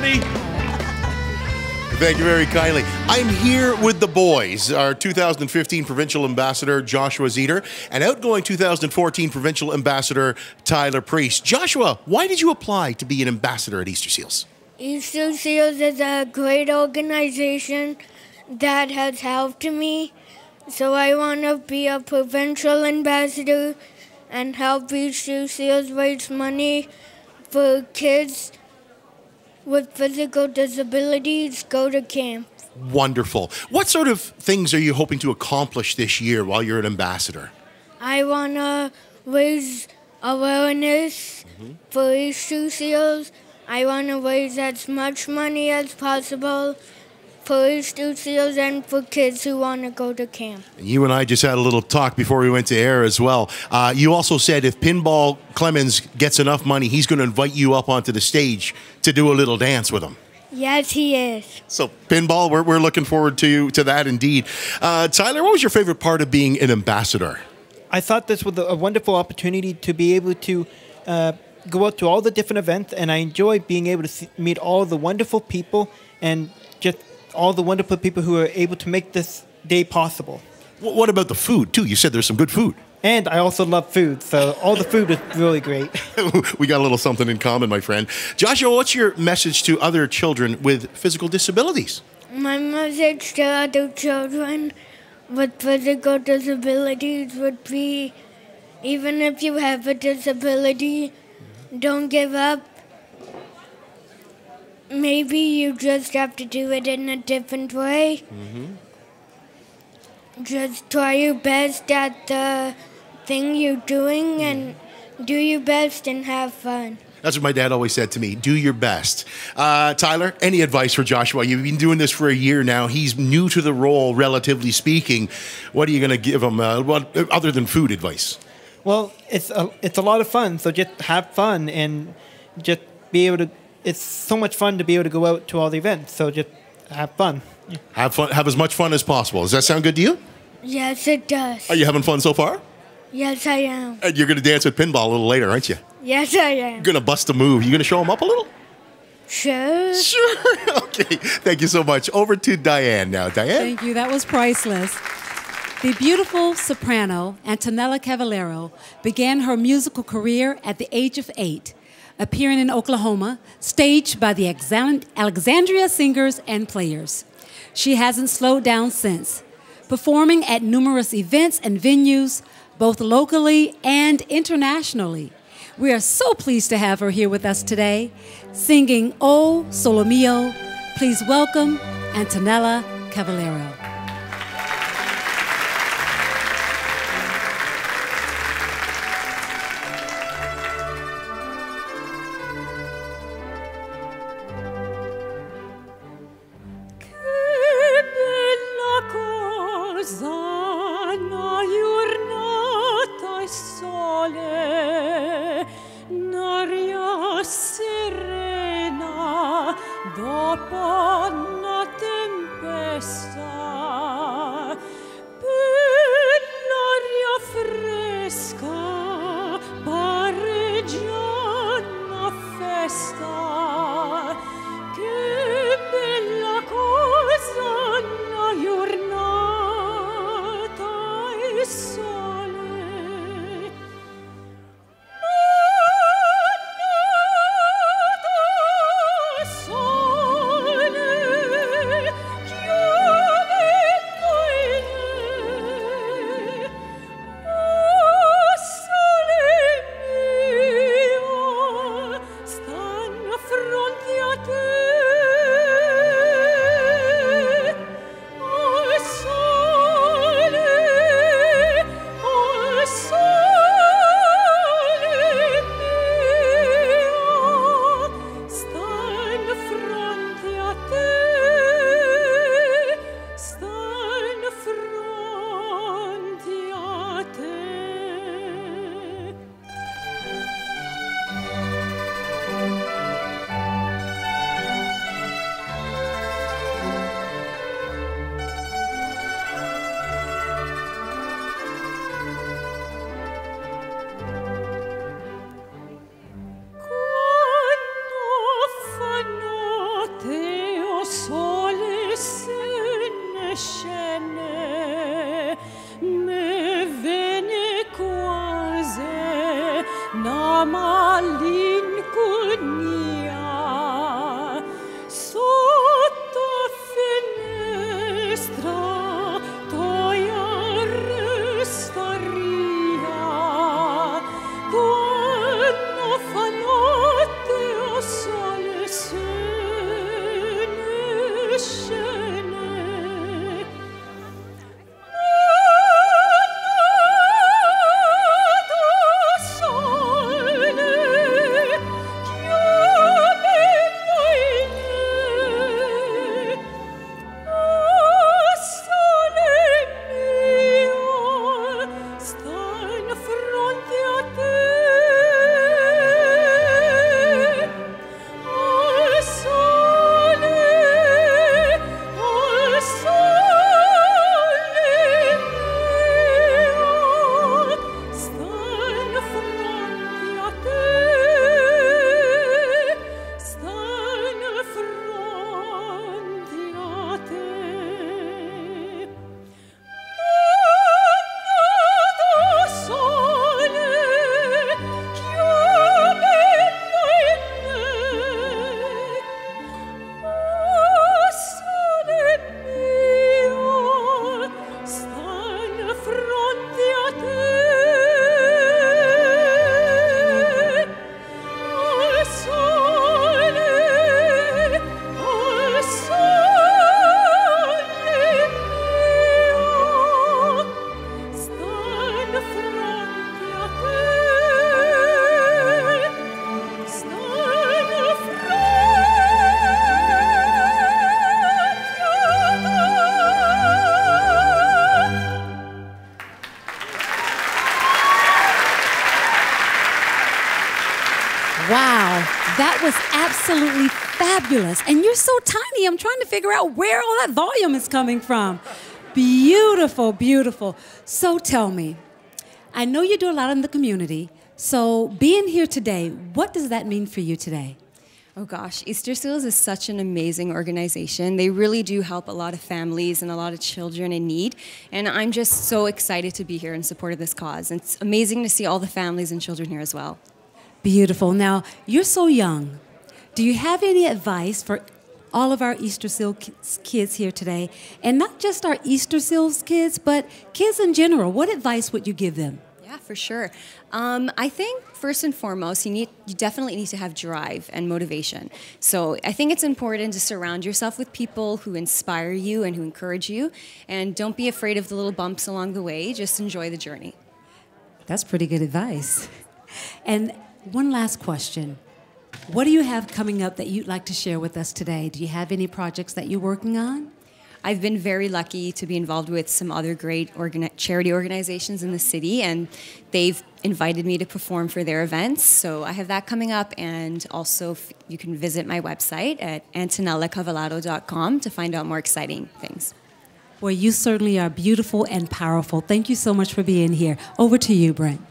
everybody. Thank you very kindly. I'm here with the boys, our 2015 Provincial Ambassador, Joshua Zeter, and outgoing 2014 Provincial Ambassador, Tyler Priest. Joshua, why did you apply to be an ambassador at Easter Seals? Easter Seals is a great organization that has helped me, so I want to be a provincial ambassador and help Easter Seals raise money for kids with physical disabilities go to camp. Wonderful. What sort of things are you hoping to accomplish this year while you're an ambassador? I want to raise awareness for Easter Seals. I want to raise as much money as possible for Easter Seals and for kids who want to go to camp. You and I just had a little talk before we went to air as well. You also said if Pinball Clemens gets enough money, he's going to invite you up onto the stage to do a little dance with him. Yes, he is. So, Pinball, we're looking forward to that indeed. Tyler, what was your favorite part of being an ambassador? I thought this was a wonderful opportunity to be able to go out to all the different events, and I enjoy being able to meet all the wonderful people and just all the wonderful people who are able to make this day possible. What about the food, too? You said there's some good food. And I also love food, so all the food is really great. We got a little something in common, my friend. Joshua, what's your message to other children with physical disabilities? My message to other children with physical disabilities would be, even if you have a disability, don't give up. Maybe you just have to do it in a different way. Just try your best at the thing you're doing and do your best and have fun. That's what my dad always said to me, do your best. Tyler, any advice for Joshua? You've been doing this for a year now. He's new to the role, relatively speaking. What are you going to give him other than food advice? Well, it's a lot of fun, so just have fun and just be able to. It's so much fun to be able to go out to all the events, so just have fun. Yeah. Have fun. Have as much fun as possible. Does that sound good to you? Yes, it does. Are you having fun so far? Yes, I am. And you're going to dance with Pinball a little later, aren't you? Yes, I am. You're going to bust a move. You going to show him up a little? Sure. Sure. Okay. Thank you so much. Over to Diane now. Diane? Thank you. That was priceless. The beautiful soprano, Antonella Cavallero, began her musical career at the age of 8, appearing in Oklahoma, staged by the Alexandria Singers and Players. She hasn't slowed down since, performing at numerous events and venues, both locally and internationally. We are so pleased to have her here with us today, singing Oh Solo Mio. Please welcome Antonella Cavallero. Dopo una tempesta, l'aria fresca pareggia una festa. Che bella cosa una giornata e sole. malinconia sotto finestra toia restaria quando fa notte o sole se ne scene. Wow, that was absolutely fabulous. And you're so tiny, I'm trying to figure out where all that volume is coming from. Beautiful, beautiful. So tell me, I know you do a lot in the community, so being here today, what does that mean for you today? Oh gosh, Easter Seals is such an amazing organization. They really do help a lot of families and a lot of children in need. And I'm just so excited to be here in support of this cause. And it's amazing to see all the families and children here as well. Beautiful. Now, you're so young. Do you have any advice for all of our Easter Seal kids here today? And not just our Easter Seals kids, but kids in general. What advice would you give them? Yeah, for sure. I think first and foremost, you definitely need to have drive and motivation. So I think it's important to surround yourself with people who inspire you and who encourage you. And don't be afraid of the little bumps along the way. Just enjoy the journey. That's pretty good advice. And one last question. What do you have coming up that you'd like to share with us today? Do you have any projects that you're working on? I've been very lucky to be involved with some other great charity organizations in the city, and they've invited me to perform for their events. So I have that coming up, and also you can visit my website at antonellacavallado.com to find out more exciting things. Well, you certainly are beautiful and powerful. Thank you so much for being here. Over to you, Brent.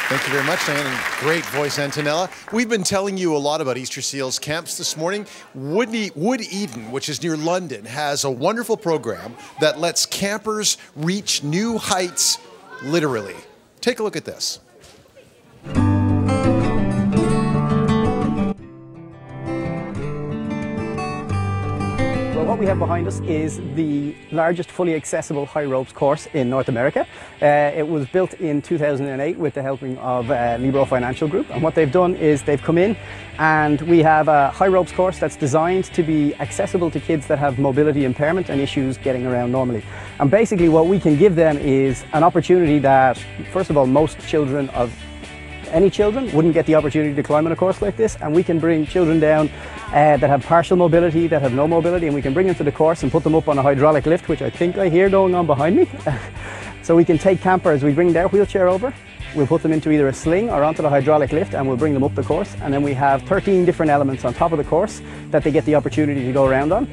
Thank you very much, Diane, and great voice, Antonella. We've been telling you a lot about Easter Seals camps this morning. Wood Eden, which is near London, has a wonderful program that lets campers reach new heights, literally. Take a look at this. Well, what we have behind us is the largest fully accessible high ropes course in North America. It was built in 2008 with the helping of Libro Financial Group, and what they've done is they've come in and we have a high ropes course that's designed to be accessible to kids that have mobility impairment and issues getting around normally. And basically what we can give them is an opportunity that, first of all, most children of any children wouldn't get the opportunity to climb on a course like this, and we can bring children down that have partial mobility, that have no mobility, and we can bring them to the course and put them up on a hydraulic lift, which I think I hear going on behind me. So we can take campers, we bring their wheelchair over, we'll put them into either a sling or onto the hydraulic lift, and we'll bring them up the course, and then we have 13 different elements on top of the course that they get the opportunity to go around on.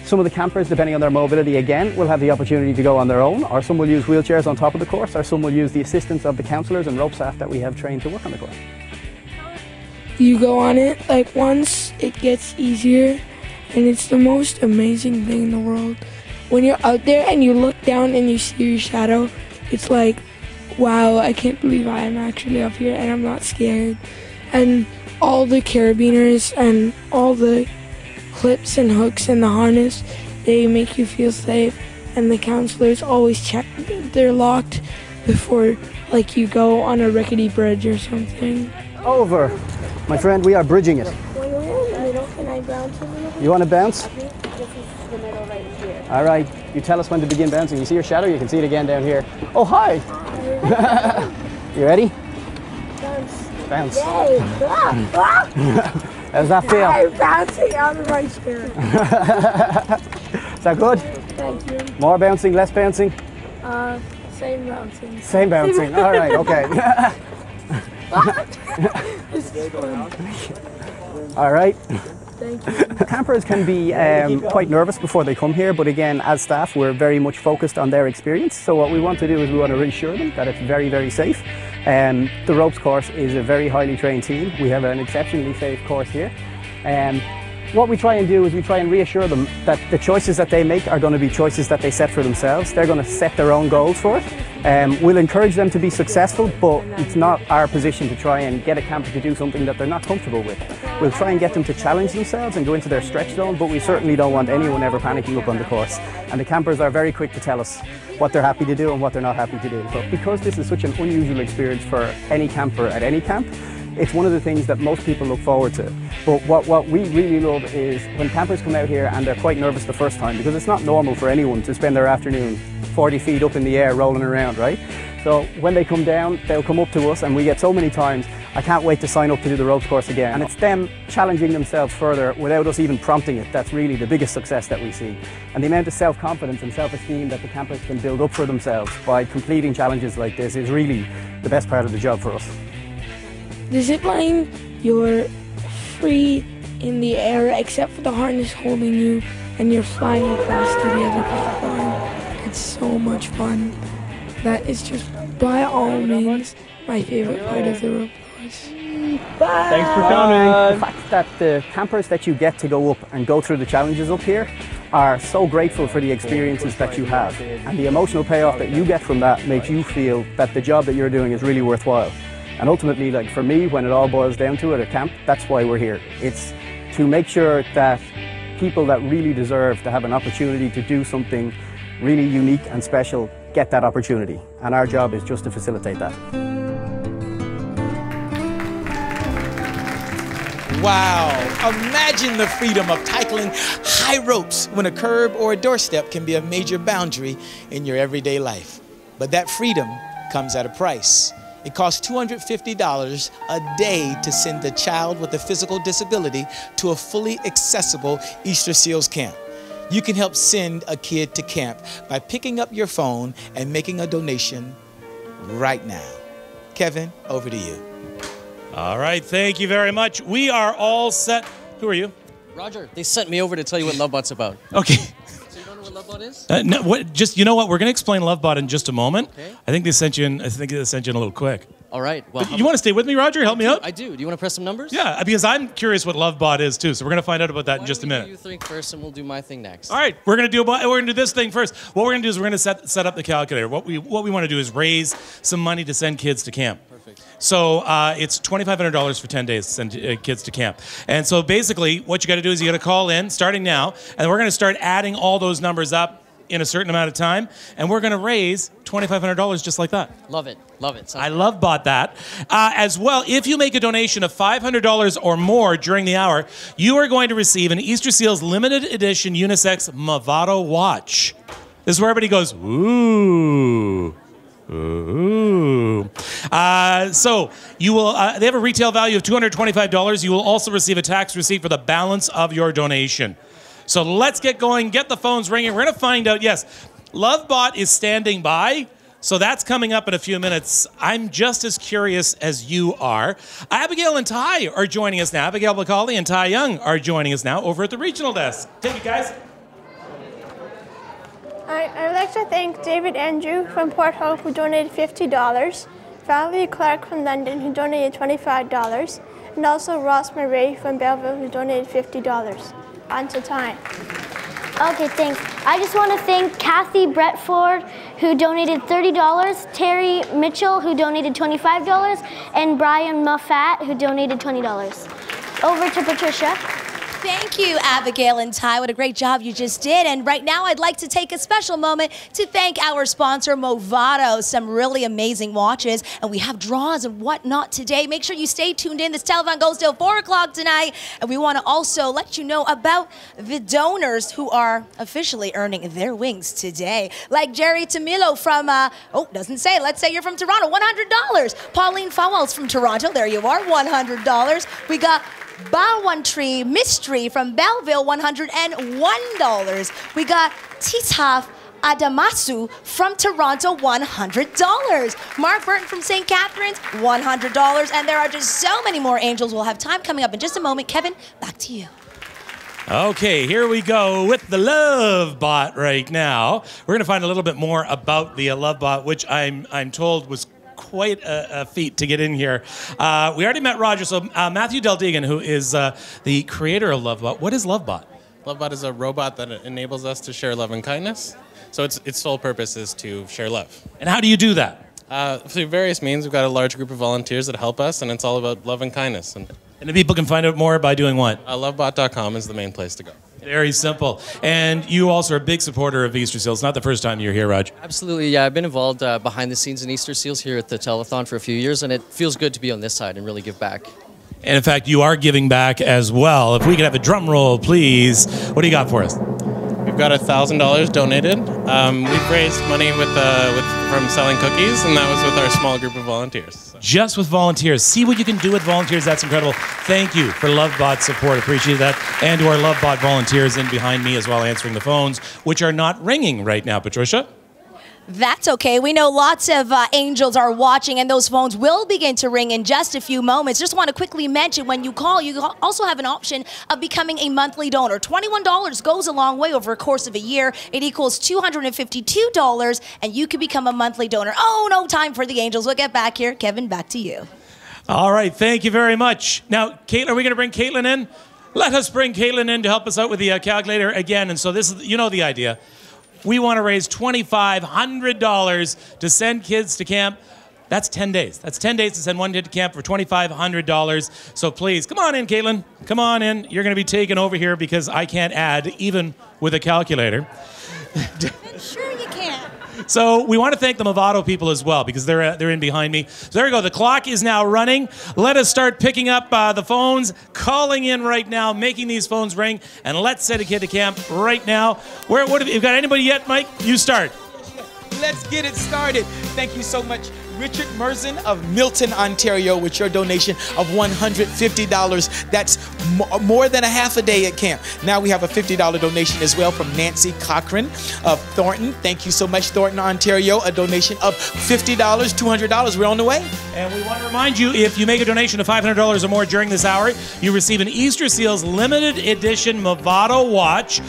Some of the campers, depending on their mobility again, will have the opportunity to go on their own, or some will use wheelchairs on top of the course, or some will use the assistance of the counsellors and rope staff that we have trained to work on the course. You go on it, like once it gets easier, and it's the most amazing thing in the world. When you're out there and you look down and you see your shadow, it's like, wow, I can't believe I am actually up here and I'm not scared. And all the carabiners and all the clips and hooks in the harness, they make you feel safe. And the counselors always check they're locked before, like, you go on a rickety bridge or something. Over. My friend, we are bridging it. When we're in the middle, can I bounce a little bit? You want to bounce? This is the middle right here. All right. You tell us when to begin bouncing. You see your shadow? You can see it again down here. Oh, hi. You ready? Bounce. Bounce. Yay! How's that feel? I'm bouncing out of my chair. Is that good? Thank you. More bouncing, less bouncing? Same bouncing. Same bouncing. All right, okay. This is fun. All right. Thank you. Campers can be quite nervous before they come here, but again, as staff, we're very much focused on their experience. So what we want to do is we want to reassure them that it's very, very safe. The ropes course is a very highly trained team. We have an exceptionally safe course here. What we try and do is we try and reassure them that the choices that they make are going to be choices that they set for themselves. They're going to set their own goals for it. We'll encourage them to be successful, but it's not our position to try and get a camper to do something that they're not comfortable with. We'll try and get them to challenge themselves and go into their stretch zone, but we certainly don't want anyone ever panicking up on the course. And the campers are very quick to tell us what they're happy to do and what they're not happy to do. So because this is such an unusual experience for any camper at any camp, it's one of the things that most people look forward to. But what we really love is when campers come out here and they're quite nervous the first time, because it's not normal for anyone to spend their afternoon 40 feet up in the air rolling around, right? So when they come down, they'll come up to us, and we get so many times, I can't wait to sign up to do the ropes course again. And it's them challenging themselves further without us even prompting it. That's really the biggest success that we see. And the amount of self-confidence and self-esteem that the campers can build up for themselves by completing challenges like this is really the best part of the job for us. The zip line, you're free in the air except for the harness holding you, and you're flying across to the other platform. It's so much fun. That is just, by all means, my favorite part of the rope course. Bye! Thanks for coming. The fact that the campers that you get to go up and go through the challenges up here are so grateful for the experiences that you have. And the emotional payoff that you get from that makes you feel that the job that you're doing is really worthwhile. And ultimately, like for me, when it all boils down to it at camp, that's why we're here. It's to make sure that people that really deserve to have an opportunity to do something really unique and special get that opportunity. And our job is just to facilitate that. Wow, imagine the freedom of tackling high ropes when a curb or a doorstep can be a major boundary in your everyday life. But that freedom comes at a price. It costs $250 a day to send a child with a physical disability to a fully accessible Easter Seals camp. You can help send a kid to camp by picking up your phone and making a donation right now. Kevin, over to you. All right, thank you very much. We are all set. Who are you? Roger, they sent me over to tell you what LoveBot's about. Okay. So you don't know what LoveBot is? No, you know what? We're going to explain LoveBot in just a moment. Okay. I think they sent you in. I think they sent you in a little quick. All right. Well, you want to stay with me, Roger? Help me out. I do. Do you want to press some numbers? Yeah, because I'm curious what LoveBot is too. So we're going to find out about that in just a minute. You think first, and we'll do my thing next. All right, we're going to do this thing first. What we're going to do is we're going to set up the calculator. What we want to do is raise some money to send kids to camp. Perfect. So it's $2,500 for 10 days to send kids to camp. And so basically, what you got to do is you got to call in starting now, and we're going to start adding all those numbers up in a certain amount of time, and we're going to raise $2,500 just like that. Love it. Love it. I LoveBot that. As well, if you make a donation of $500 or more during the hour, you are going to receive an Easter Seals limited edition unisex Movado watch. This is where everybody goes, ooh. Ooh. So you will. They have a retail value of $225. You will also receive a tax receipt for the balance of your donation. So let's get going. Get the phones ringing. We're going to find out. Yes, LoveBot is standing by. So that's coming up in a few minutes. I'm just as curious as you are. Abigail and Ty are joining us now. Abigail Bacali and Ty Young are joining us now over at the regional desk. Take it, guys. I'd like to thank David Andrew from Port Hope, who donated $50, Valerie Clark from London, who donated $25, and also Ross Murray from Belleville, who donated $50. On to time. Okay, thanks. I just want to thank Kathy Bretford, who donated $30, Terry Mitchell, who donated $25, and Brian Muffat, who donated $20. Over to Patricia. Thank you, Abigail and Ty. What a great job you just did. And right now, I'd like to take a special moment to thank our sponsor, Movado. Some really amazing watches. And we have draws and whatnot today. Make sure you stay tuned in. This telethon goes till 4 o'clock tonight. And we want to also let you know about the donors who are officially earning their wings today. Like Jerry Tamilo from, doesn't say. Let's say you're from Toronto, $100. Pauline Fowles from Toronto. There you are, $100. We got Bawantri Mystery from Belleville, $101. We got Titaf Adamasu from Toronto, $100. Mark Burton from St. Catharines, $100. And there are just so many more angels. We'll have time coming up in just a moment. Kevin, back to you. Okay, here we go with the Love Bot right now. We're going to find a little bit more about the Love Bot, which I'm told was quite a feat to get in here. We already met Roger, so Matthew Deldegan, who is the creator of LoveBot. What is LoveBot? LoveBot is a robot that enables us to share love and kindness. So its sole purpose is to share love. And how do you do that? Through various means. We've got a large group of volunteers that help us, and it's all about love and kindness. And the people can find out more by doing what? Lovebot.com is the main place to go. Very simple. And you also are a big supporter of Easter Seals. Not the first time you're here, Raj. Absolutely, yeah. I've been involved behind the scenes in Easter Seals here at the Telethon for a few years, and it feels good to be on this side and really give back. And in fact, you are giving back as well. If we could have a drum roll, please. What do you got for us? We've got $1,000 donated. We've raised money from selling cookies, and that was with our small group of volunteers. So. Just with volunteers. See what you can do with volunteers. That's incredible. Thank you for LoveBot support. Appreciate that. And to our LoveBot volunteers in behind me as well, answering the phones, which are not ringing right now. Patricia? That's okay. We know lots of angels are watching, and those phones will begin to ring in just a few moments. Just want to quickly mention, when you call, you also have an option of becoming a monthly donor. $21 goes a long way over a course of a year. It equals $252, and you can become a monthly donor. Oh, no time for the angels. We'll get back here. Kevin, back to you. All right. Thank you very much. Now, Caitlin, are we going to bring Caitlin in? Let us bring Caitlin in to help us out with the calculator again. And so this is, you know the idea. We want to raise $2,500 to send kids to camp. That's 10 days. That's 10 days to send one kid to camp for $2,500. So please, come on in, Caitlin. Come on in. You're going to be taken over here because I can't add, even with a calculator. Sure you can. So we want to thank the Movado people as well, because they're in behind me. So there we go. The clock is now running. Let us start picking up the phones, calling in right now, making these phones ring, and let's send a kid to camp right now. What have you got? Anybody yet, Mike? You start. Let's get it started. Thank you so much, Richard Merzen of Milton, Ontario, with your donation of $150. That's more than a half a day at camp. Now we have a $50 donation as well from Nancy Cochran of Thornton. Thank you so much, Thornton, Ontario. A donation of $50, $200. We're on the way. And we want to remind you, if you make a donation of $500 or more during this hour, you receive an Easter Seals limited edition Movado watch.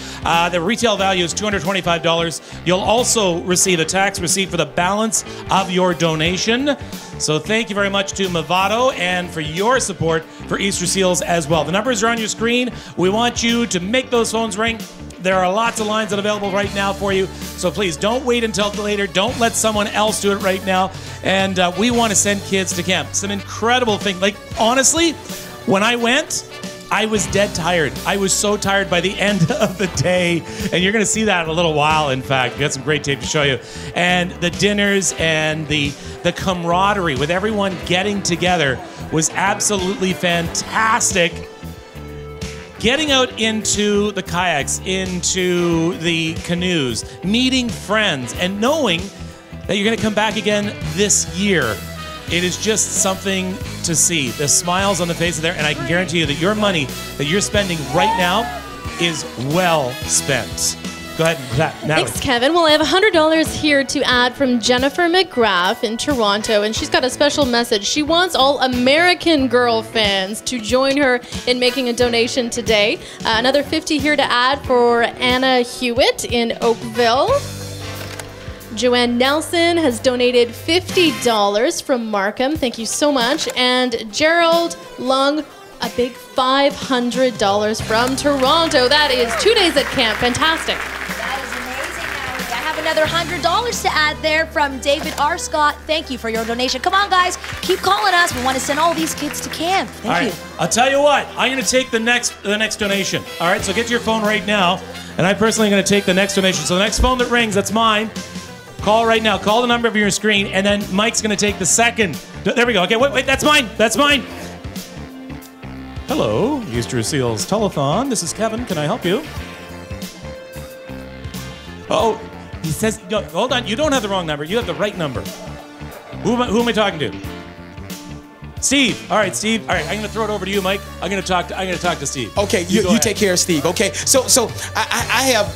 The retail value is $225. You'll also receive a tax receipt for the balance of your donation. So thank you very much to Movado and for your support for Easter Seals as well. The numbers are on your screen. We want you to make those phones ring. There are lots of lines that are available right now for you. So please don't wait until later. Don't let someone else do it right now. And we want to send kids to camp. Some incredible thing. Like, honestly, when I went, I was dead tired. I was so tired by the end of the day. And you're going to see that in a little while, in fact. We've got some great tape to show you. And the dinners and the camaraderie with everyone getting together was absolutely fantastic. Getting out into the kayaks, into the canoes, meeting friends, and knowing that you're going to come back again this year. It is just something to see. The smiles on the faces there, and I can guarantee you that your money that you're spending right now is well spent. Go ahead, Natalie. Thanks, Kevin. Well, I have $100 here to add from Jennifer McGrath in Toronto, and she's got a special message. She wants all American Girl fans to join her in making a donation today. Another $50 here to add for Anna Hewitt in Oakville. Joanne Nelson has donated $50 from Markham. Thank you so much. And Gerald Lung a big $500 from Toronto. That is 2 days at camp. Fantastic. That is amazing, Natalie. I have another $100 to add there from David R. Scott. Thank you for your donation. Come on, guys. Keep calling us. We want to send all these kids to camp. Thank you. I'll tell you what. I'm going to take the next donation. All right, so get to your phone right now. And I personally am going to take the next donation. So the next phone that rings, that's mine. Call right now. Call the number of your screen, and then Mike's going to take the second. There we go. Okay, wait, that's mine. That's mine. Hello, Easter Seals Telethon. This is Kevin. Can I help you? Oh, he says, no, hold on. You don't have the wrong number. You have the right number. Who am I talking to? Steve. All right, Steve. All right, I'm going to throw it over to you, Mike. I'm going to talk to Steve. Okay, you take care of Steve. Okay, so I have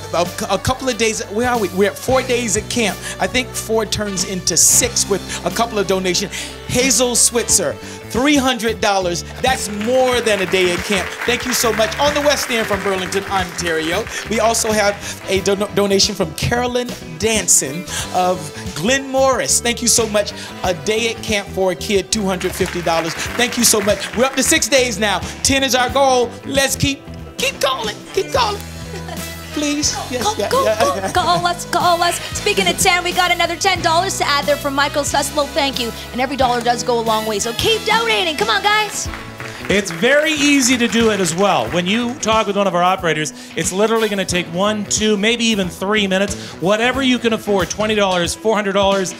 a couple of days. Where are we? We're at 4 days at camp. I think 4 turns into 6 with a couple of donations. Hazel Switzer, $300. That's more than a day at camp. Thank you so much. On the West End from Burlington, Ontario. We also have a donation from Carolyn Danson of Glen Morris. Thank you so much. A day at camp for a kid, $250. Thank you so much. We're up to 6 days now. 10 is our goal. Let's keep calling. Keep calling. Please. Yes, Call us. Speaking of 10, we got another $10 to add there from Michael Susslow. Thank you. And every dollar does go a long way. So keep donating. Come on, guys. It's very easy to do it as well. When you talk with one of our operators, it's literally going to take 1, 2, maybe even 3 minutes. Whatever you can afford, $20, $400,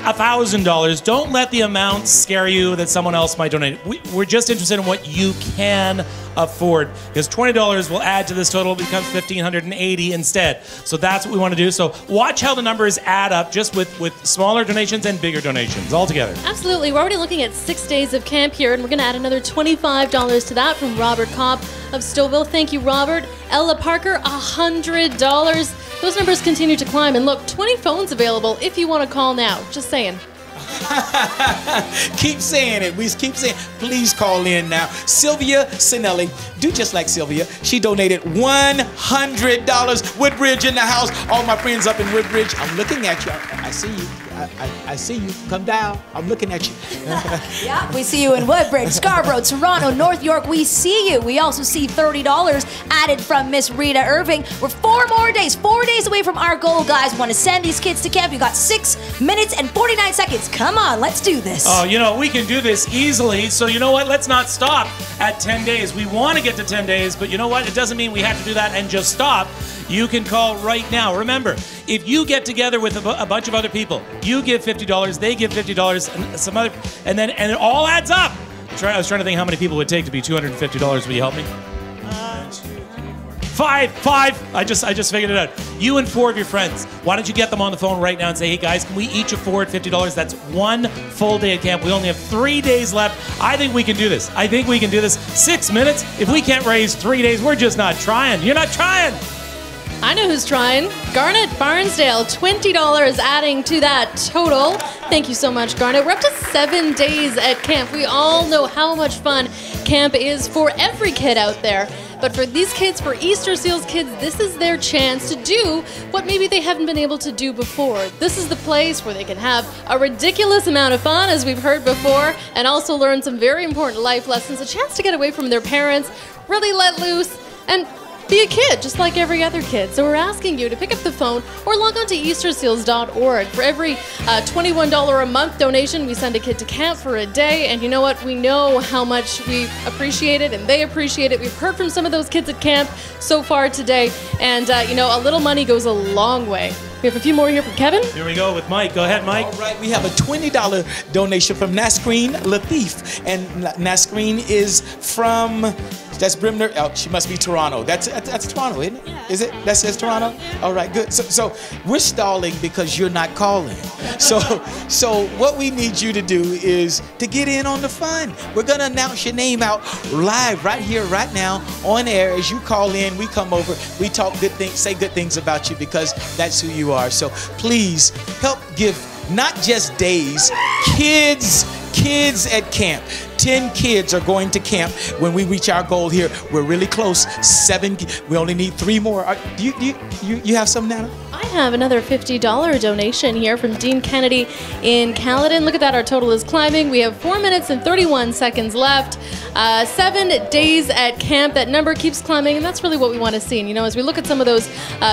$1,000. Don't let the amount scare you that someone else might donate. We're just interested in what you can afford, because $20 will add to this total. It becomes $1,580 instead. So that's what we want to do. So watch how the numbers add up, just with smaller donations and bigger donations all together. Absolutely. We're already looking at 6 days of camp here, and we're going to add another $25 to that from Robert Cobb of Stouffville. Thank you, Robert. Ella Parker, $100. Those numbers continue to climb. And look, 20 phones available if you want to call now. Just saying. Keep saying it. We keep saying, please call in now. Sylvia Sinelli, do just like Sylvia. She donated $100. Woodbridge in the house. All my friends up in Woodbridge, I'm looking at you. I see you. I see you. Come down. I'm looking at you. Yeah, we see you in Woodbridge, Scarborough, Toronto, North York. We see you. We also see $30 added from Miss Rita Irving. We're 4 days away from our goal, guys. We want to send these kids to camp. You got 6 minutes and 49 seconds. Come on, let's do this. Oh, you know, we can do this easily. So you know what? Let's not stop at 10 days. We want to get to 10 days, but you know what? It doesn't mean we have to do that and just stop. You can call right now. Remember, if you get together with a bunch of other people, you give $50, they give $50, and some other, and it all adds up. I was trying to think how many people it would take to be $250. Will you help me? 5. I just figured it out. You and 4 of your friends. Why don't you get them on the phone right now and say, hey guys, can we each afford $50? That's 1 full day at camp. We only have 3 days left. I think we can do this. 6 minutes. If we can't raise 3 days, we're just not trying. You're not trying. I know who's trying. Garnet Barnsdale, $20 adding to that total. Thank you so much, Garnet. We're up to 7 days at camp. We all know how much fun camp is for every kid out there. But for these kids, for Easter Seals kids, this is their chance to do what maybe they haven't been able to do before. This is the place where they can have a ridiculous amount of fun, as we've heard before, and also learn some very important life lessons, a chance to get away from their parents, really let loose, and be a kid, just like every other kid. So we're asking you to pick up the phone or log on to easterseals.org. For every $21 a month donation, we send a kid to camp for a day. And you know what? We know how much we appreciate it, and they appreciate it. We've heard from some of those kids at camp so far today. And, you know, a little money goes a long way. We have a few more here from Kevin. Here we go with Mike. Go ahead, Mike. All right, we have a $20 donation from Nasreen Latif. And Nasreen is from... That's Brimner. Oh, she must be Toronto. That's Toronto, isn't it? Yeah. Is it? That says Toronto? Yeah. All right, good. So we're stalling because you're not calling. So what we need you to do is to get in on the fun. We're going to announce your name out live right here, right now, on air. As you call in, we come over, we talk good things, say good things about you, because that's who you are. So please help give not just days, kids at camp. 10 kids are going to camp when we reach our goal here. We're really close. 7. We only need 3 more. Do you have some, Nana? I have another $50 donation here from Dean Kennedy in Caledon. Look at that, our total is climbing. We have 4 minutes and 31 seconds left. 7 days at camp. That number keeps climbing, and that's really what we want to see. And, you know, as we look at some of those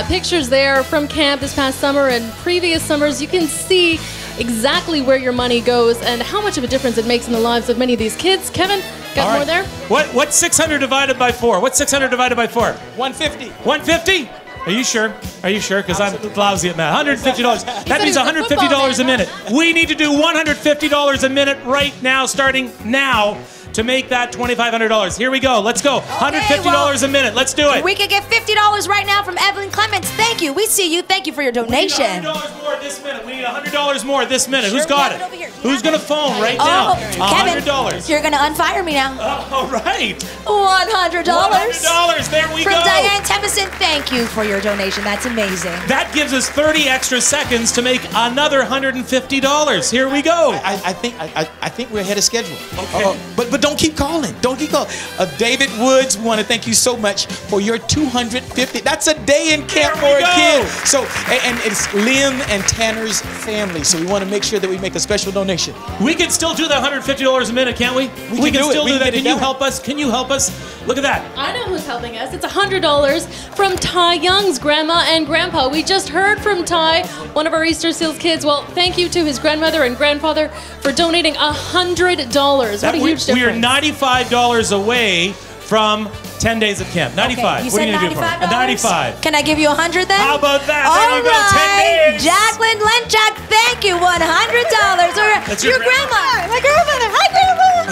pictures there from camp this past summer and previous summers, you can see exactly where your money goes and how much of a difference it makes in the lives of many of these kids. Kevin, got more there? What's 600 divided by 4? What's 600 divided by 4? 150. 150? Are you sure? Are you sure? Because I'm lousy at math. $150. That means $150 a minute. We need to do $150 a minute right now, starting now, to make that $2,500. Here we go. Let's go. $150 a minute. Let's do it. We could get $50 right now from Evelyn Clements. Thank you. We see you. Thank you for your donation. We need $100 more this minute. We need $100 more this minute. Who's got it? Who's going to phone right now? Kevin, $100. you're going to unfire me now. All right. $100. $100. There we go. From Diane Templeson, thank you for your donation. That's amazing. That gives us 30 extra seconds to make another $150. Here we go. I think we're ahead of schedule. Okay. But don't keep calling. Don't keep calling. David Woods, we want to thank you so much for your $250. That's a day in camp for a kid. So, and it's Lim and Tanner's family. So we want to make sure that we make a special donation. We can still do that $150 a minute, can't we? We can still do that. Can you help us? Can you help us? Look at that. I know who's helping us. It's $100 from Ty Young's grandma and grandpa. We just heard from Ty, one of our Easter Seals kids. Well, thank you to his grandmother and grandfather for donating $100. What a huge difference. We are $95 away from 10 days of camp. 95. Okay, what are you going to do for me? 95. Can I give you 100 then? How about that? All there you go. 10 days. Jacqueline Lenchak, thank you. $100. That's your grandma. My grandmother. Hi,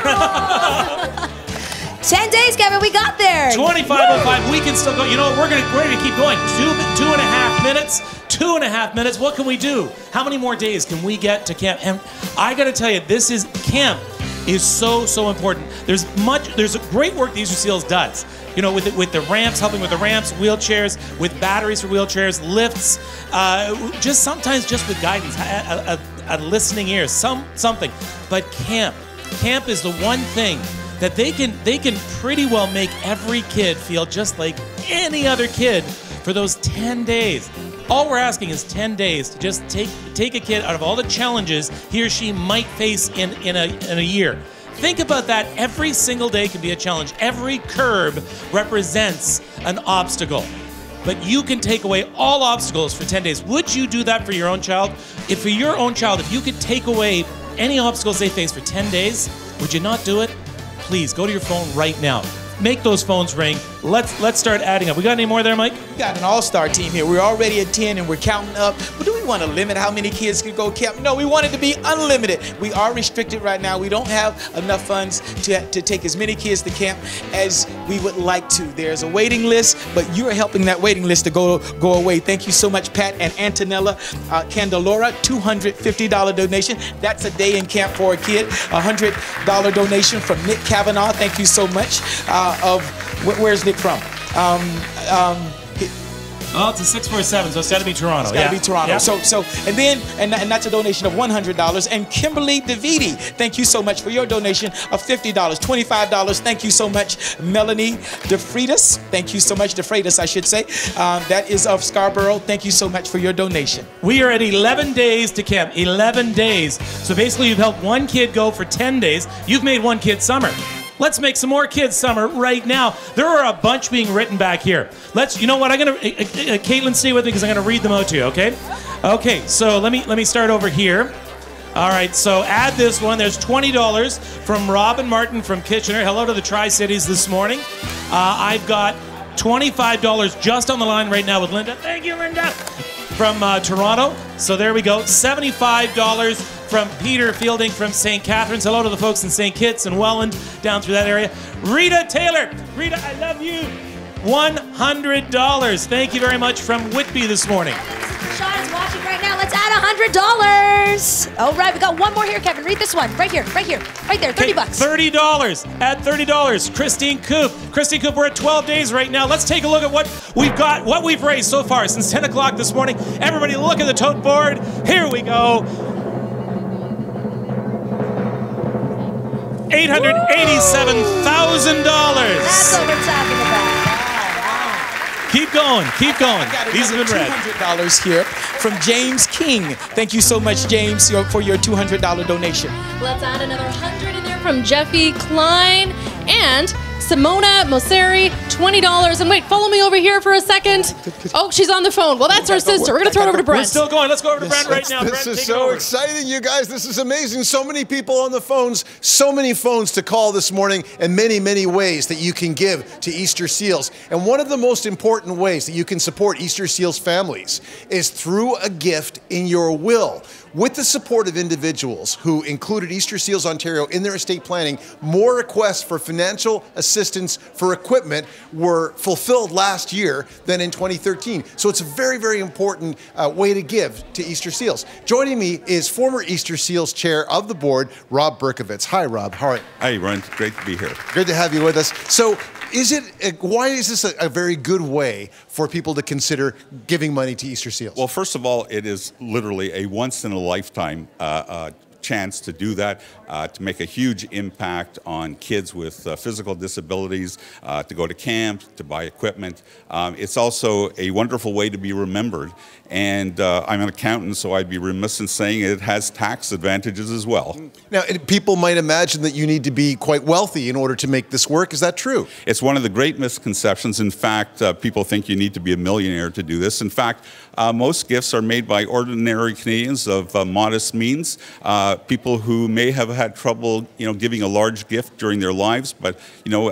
grandma. 10 days, Kevin. We got there. 25:05. We can still go. You know what? We're going to keep going. 2.5 minutes. 2.5 minutes. What can we do? How many more days can we get to camp? And I got to tell you, camp is so important. There's great work the Easter Seals does. You know, with the ramps, helping with the ramps, wheelchairs, with batteries for wheelchairs, lifts, sometimes just with guidance, a listening ear, something. But camp is the one thing that they can pretty well make every kid feel just like any other kid for those 10 days. All we're asking is 10 days to just take a kid out of all the challenges he or she might face in a year. Think about that. Every single day can be a challenge. Every curb represents an obstacle. But you can take away all obstacles for 10 days. Would you do that for your own child? If for your own child, if you could take away any obstacles they face for 10 days, would you not do it? Please go to your phone right now. Make those phones ring. Let's start adding up. We got any more there, Mike? We got an all-star team here. We're already at 10 and we're counting up. But do we want to limit how many kids can go camp? No, we want it to be unlimited. We are restricted right now. We don't have enough funds to take as many kids to camp as we would like to. There's a waiting list, but you're helping that waiting list to go away. Thank you so much, Pat and Antonella Candelora. $250 donation. That's a day in camp for a kid. $100 donation from Nick Kavanaugh. Thank you so much. Where's Nick from? Oh, it's a 647, so it's got to be Toronto. It's got to be Toronto. Yeah. So and that's a donation of $100. And Kimberly DeViti, thank you so much for your donation of $50, $25. Thank you so much, Melanie DeFreitas. Thank you so much, DeFreitas, I should say. That is of Scarborough. Thank you so much for your donation. We are at 11 days to camp. 11 days. So basically, you've helped one kid go for 10 days. You've made one kid summer. Let's make some more kids summer right now. There are a bunch being written back here. You know what? Caitlin, stay with me because I'm gonna read them out to you. Okay? Okay. So let me start over here. All right. So add this one. There's $20 from Robin Martin from Kitchener. Hello to the Tri-Cities this morning. I've got $25 just on the line right now with Linda. Thank you, Linda. From Toronto. So there we go. $75 from Peter Fielding from St. Catharines. Hello to the folks in St. Kitts and Welland down through that area. Rita Taylor. Rita, I love you. $100. Thank you very much from Whitby this morning. Sean is watching right now. Let's add $100. All right, we got one more here, Kevin. Read this one. Right here. Right there. 30 bucks. $30. Add $30. Christine Coop. Christine Coop, we're at 12 days right now. Let's take a look at what we've got, what we've raised so far since 10 o'clock this morning. Everybody look at the tote board. Here we go. $887,000. That's what we're talking about. Keep going, keep going. These have been read. $200 here from James King. Thank you so much, James, for your $200 donation. Let's add another 100 in there from Jeffy Klein and Simona Mosseri, $20. And wait, follow me over here for a second. Oh, she's on the phone. Well, that's her sister. We're going to throw it over to Brent. We're still going. Let's go over to Brent right now. This Brent, is take it so over. exciting, you guys. This is amazing. So many people on the phones, so many phones to call this morning, and many, many ways that you can give to Easter Seals. And one of the most important ways that you can support Easter Seals families is through a gift in your will. With the support of individuals who included Easter Seals Ontario in their estate planning, more requests for financial assistance for equipment were fulfilled last year than in 2013. So it's a very, very important way to give to Easter Seals. Joining me is former Easter Seals Chair of the Board, Rob Berkovitz. Hi, Rob. How are you? Hi, Ron. Great to be here. Good to have you with us. So why is this a very good way for people to consider giving money to Easter Seals? Well, first of all, it is literally a once-in-a-lifetime chance to do that, to make a huge impact on kids with physical disabilities, to go to camp, to buy equipment. It's also a wonderful way to be remembered. And I'm an accountant, so I'd be remiss in saying it has tax advantages as well. Now, people might imagine that you need to be quite wealthy in order to make this work. Is that true? It's one of the great misconceptions. In fact, people think you need to be a millionaire to do this. In fact, most gifts are made by ordinary Canadians of modest means, people who may have had trouble, giving a large gift during their lives, but,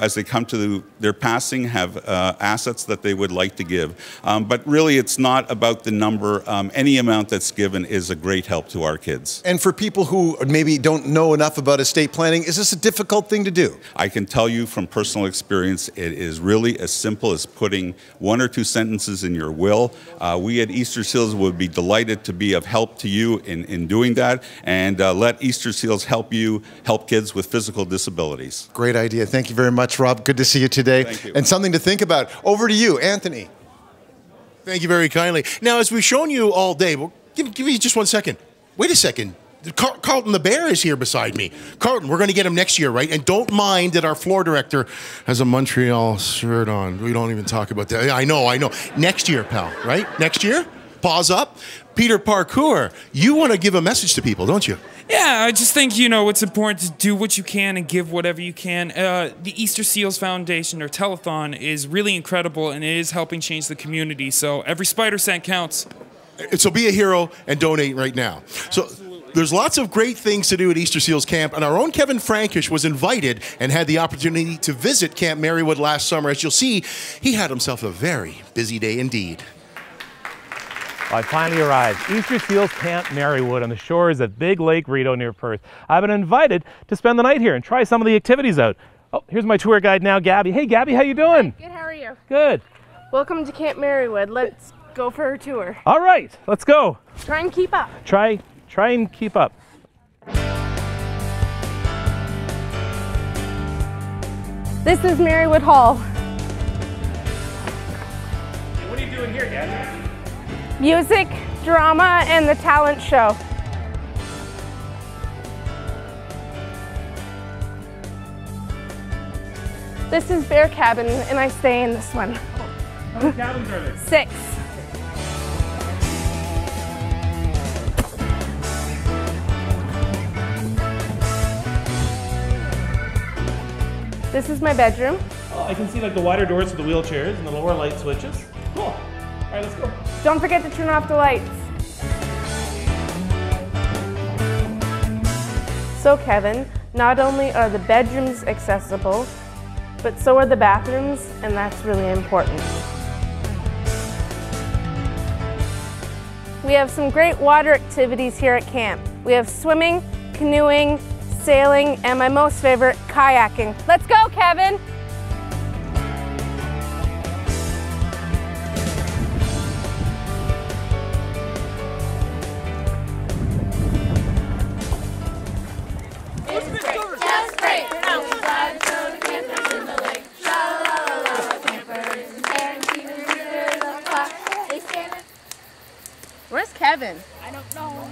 as they come to their passing, have assets that they would like to give. But really, it's not about the number. Any amount that's given is a great help to our kids. And for people who maybe don't know enough about estate planning, is this a difficult thing to do? I can tell you from personal experience, it is really as simple as putting 1 or 2 sentences in your will. We at Easter Seals would be delighted to be of help to you in doing that, and let Easter Seals help you help kids with physical disabilities. Great idea. Thank you very much, Rob. Good to see you today. Thank you. And something to think about. Over to you, Anthony. Thank you very kindly. Now, as we've shown you all day, well, give me just 1 second. Wait a second. Carlton the Bear is here beside me. Carlton, we're going to get him next year, right? And don't mind that our floor director has a Montreal shirt on. We don't even talk about that. I know. Next year, pal, right? Next year? Pause up. Peter Parkour, you want to give a message to people, don't you? Yeah, I just think, it's important to do what you can and give whatever you can. The Easter Seals Foundation, or Telethon, is really incredible, and it is helping change the community. So every spider cent counts. So be a hero and donate right now. So there's lots of great things to do at Easter Seals Camp, and our own Kevin Frankish was invited and had the opportunity to visit Camp Marywood last summer. As you'll see, he had himself a very busy day indeed. I finally arrived. Easter Seals Camp Marywood on the shores of Big Lake Rideau near Perth. I've been invited to spend the night here and try some of the activities out. Oh, here's my tour guide now, Gabby. Hey, Gabby, how you doing? Good, how are you? Good. Welcome to Camp Marywood. Let's go for a tour. All right, let's go. Try and keep up. Try and keep up. This is Marywood Hall. What are you doing here, Gabby? Music, drama, and the talent show. This is Bear Cabin, and I stay in this one. How many cabins are there? 6. This is my bedroom. Oh, I can see like the wider doors for the wheelchairs and the lower light switches. Cool. All right, let's go. Don't forget to turn off the lights. So Kevin, not only are the bedrooms accessible, but so are the bathrooms, and that's really important. We have some great water activities here at camp. We have swimming, canoeing, sailing, and my most favorite, kayaking. Let's go, Kevin! Where's Kevin? I don't know.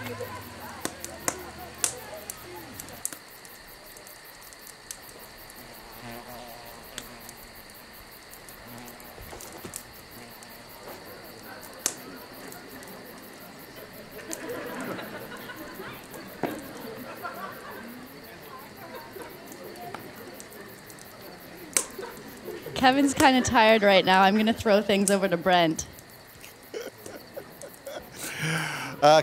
Kevin's kind of tired right now. I'm going to throw things over to Brent.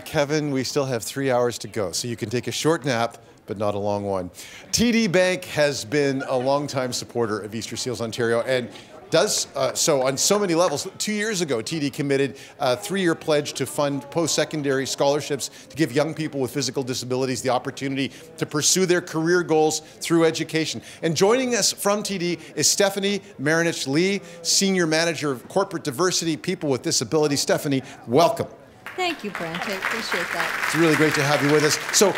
Kevin, we still have 3 hours to go, so you can take a short nap, but not a long one. TD Bank has been a longtime supporter of Easter Seals Ontario and does so on so many levels. 2 years ago, TD committed a 3-year pledge to fund post-secondary scholarships to give young people with physical disabilities the opportunity to pursue their career goals through education. And joining us from TD is Stephanie Marinich-Lee, Senior Manager of Corporate Diversity, People with Disabilities. Stephanie, welcome. Thank you, Brent. I appreciate that. It's really great to have you with us. So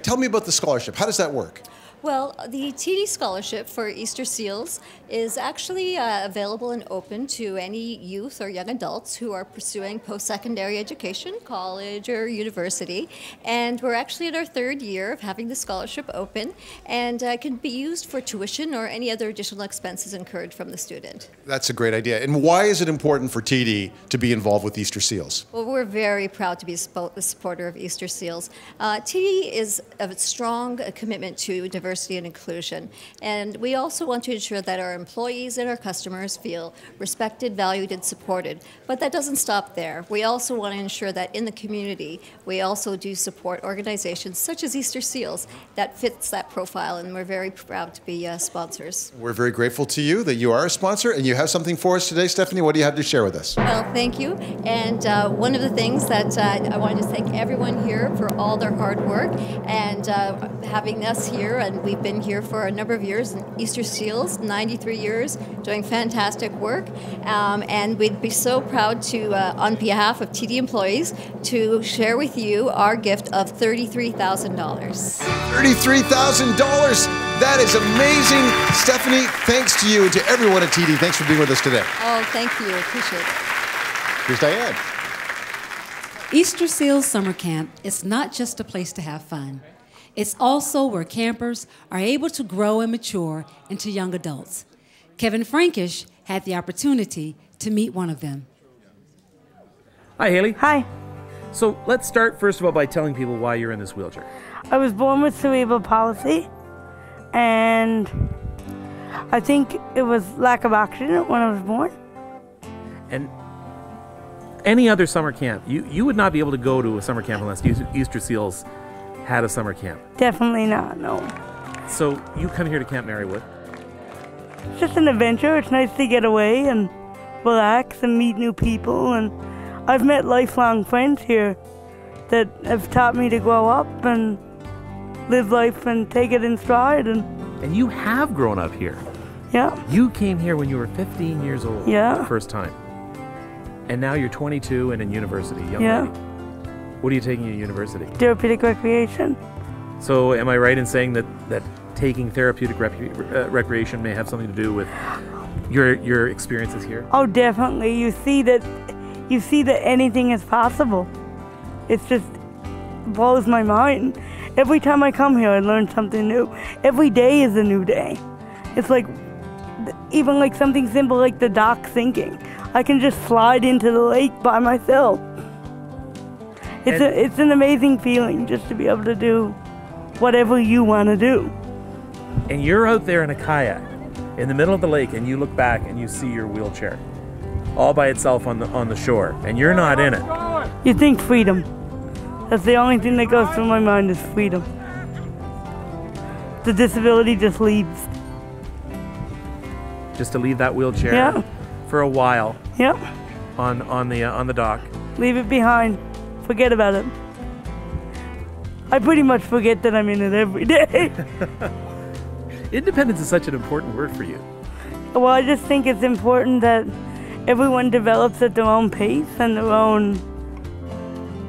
tell me about the scholarship. How does that work? Well, the TD Scholarship for Easter Seals is actually available and open to any youth or young adults who are pursuing post-secondary education, college or university. And we're actually in our 3rd year of having the scholarship open, and can be used for tuition or any other additional expenses incurred from the student. That's a great idea. And why is it important for TD to be involved with Easter Seals? Well, we're very proud to be the supporter of Easter Seals. TD is a strong commitment to diversity and inclusion. And we also want to ensure that our employees and our customers feel respected, valued, and supported. But that doesn't stop there. We also want to ensure that in the community, we also do support organizations such as Easter Seals that fits that profile, and we're very proud to be sponsors. We're very grateful to you that you are a sponsor, and you have something for us today. Stephanie, what do you have to share with us? Well, thank you. And one of the things that I wanted to thank everyone here for all their hard work and having us here, and we've been here for a number of years. Easter Seals, 93 years, doing fantastic work. And we'd be so proud to, on behalf of TD employees, to share with you our gift of $33,000. $33,000! That is amazing. Stephanie, thanks to you and to everyone at TD. Thanks for being with us today. Oh, thank you. Appreciate it. Here's Diane. Easter Seals Summer Camp is not just a place to have fun. It's also where campers are able to grow and mature into young adults. Kevin Frankish had the opportunity to meet one of them. Hi, Haley. Hi. So let's start first of all by telling people why you're in this wheelchair. I was born with cerebral palsy, and I think it was lack of oxygen when I was born. And any other summer camp, you would not be able to go to a summer camp unless Easter Seals had a summer camp. Definitely not, no. So you come here to Camp Marywood. It's just an adventure. It's nice to get away and relax and meet new people, and I've met lifelong friends here that have taught me to grow up and live life and take it in stride. And you have grown up here. Yeah. You came here when you were 15 years old. Yeah. The first time. And now you're 22 and in university, young lady. What are you taking at university? Therapeutic recreation. So am I right in saying that taking therapeutic recreation may have something to do with your experiences here? Oh, definitely. You see that anything is possible. It just blows my mind. Every time I come here, I learn something new. Every day is a new day. It's like, even like something simple like the dock sinking. I can just slide into the lake by myself. It's an amazing feeling just to be able to do whatever you want to do. And you're out there in a kayak in the middle of the lake, and you look back and you see your wheelchair all by itself on the shore, and you're not in it. You think freedom. That's the only thing that goes through my mind is freedom. The disability just leaves. Just to leave that wheelchair for a while. Yep. On the dock. Leave it behind. Forget about it. I pretty much forget that I'm in it every day. Independence is such an important word for you. Well, I just think it's important that everyone develops at their own pace and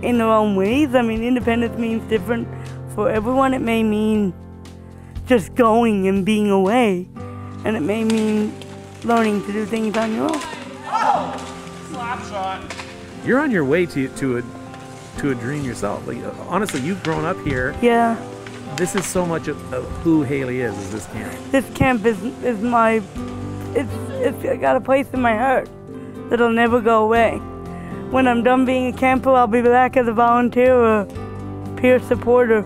in their own ways. I mean, independence means different for everyone. It may mean just going and being away, and it may mean learning to do things on your own. Slap shot. You're on your way to a dream yourself. Like, honestly, you've grown up here. Yeah. This is so much of who Haley is this camp. This camp is my, it's got a place in my heart that'll never go away. When I'm done being a camper, I'll be back as a volunteer or peer supporter.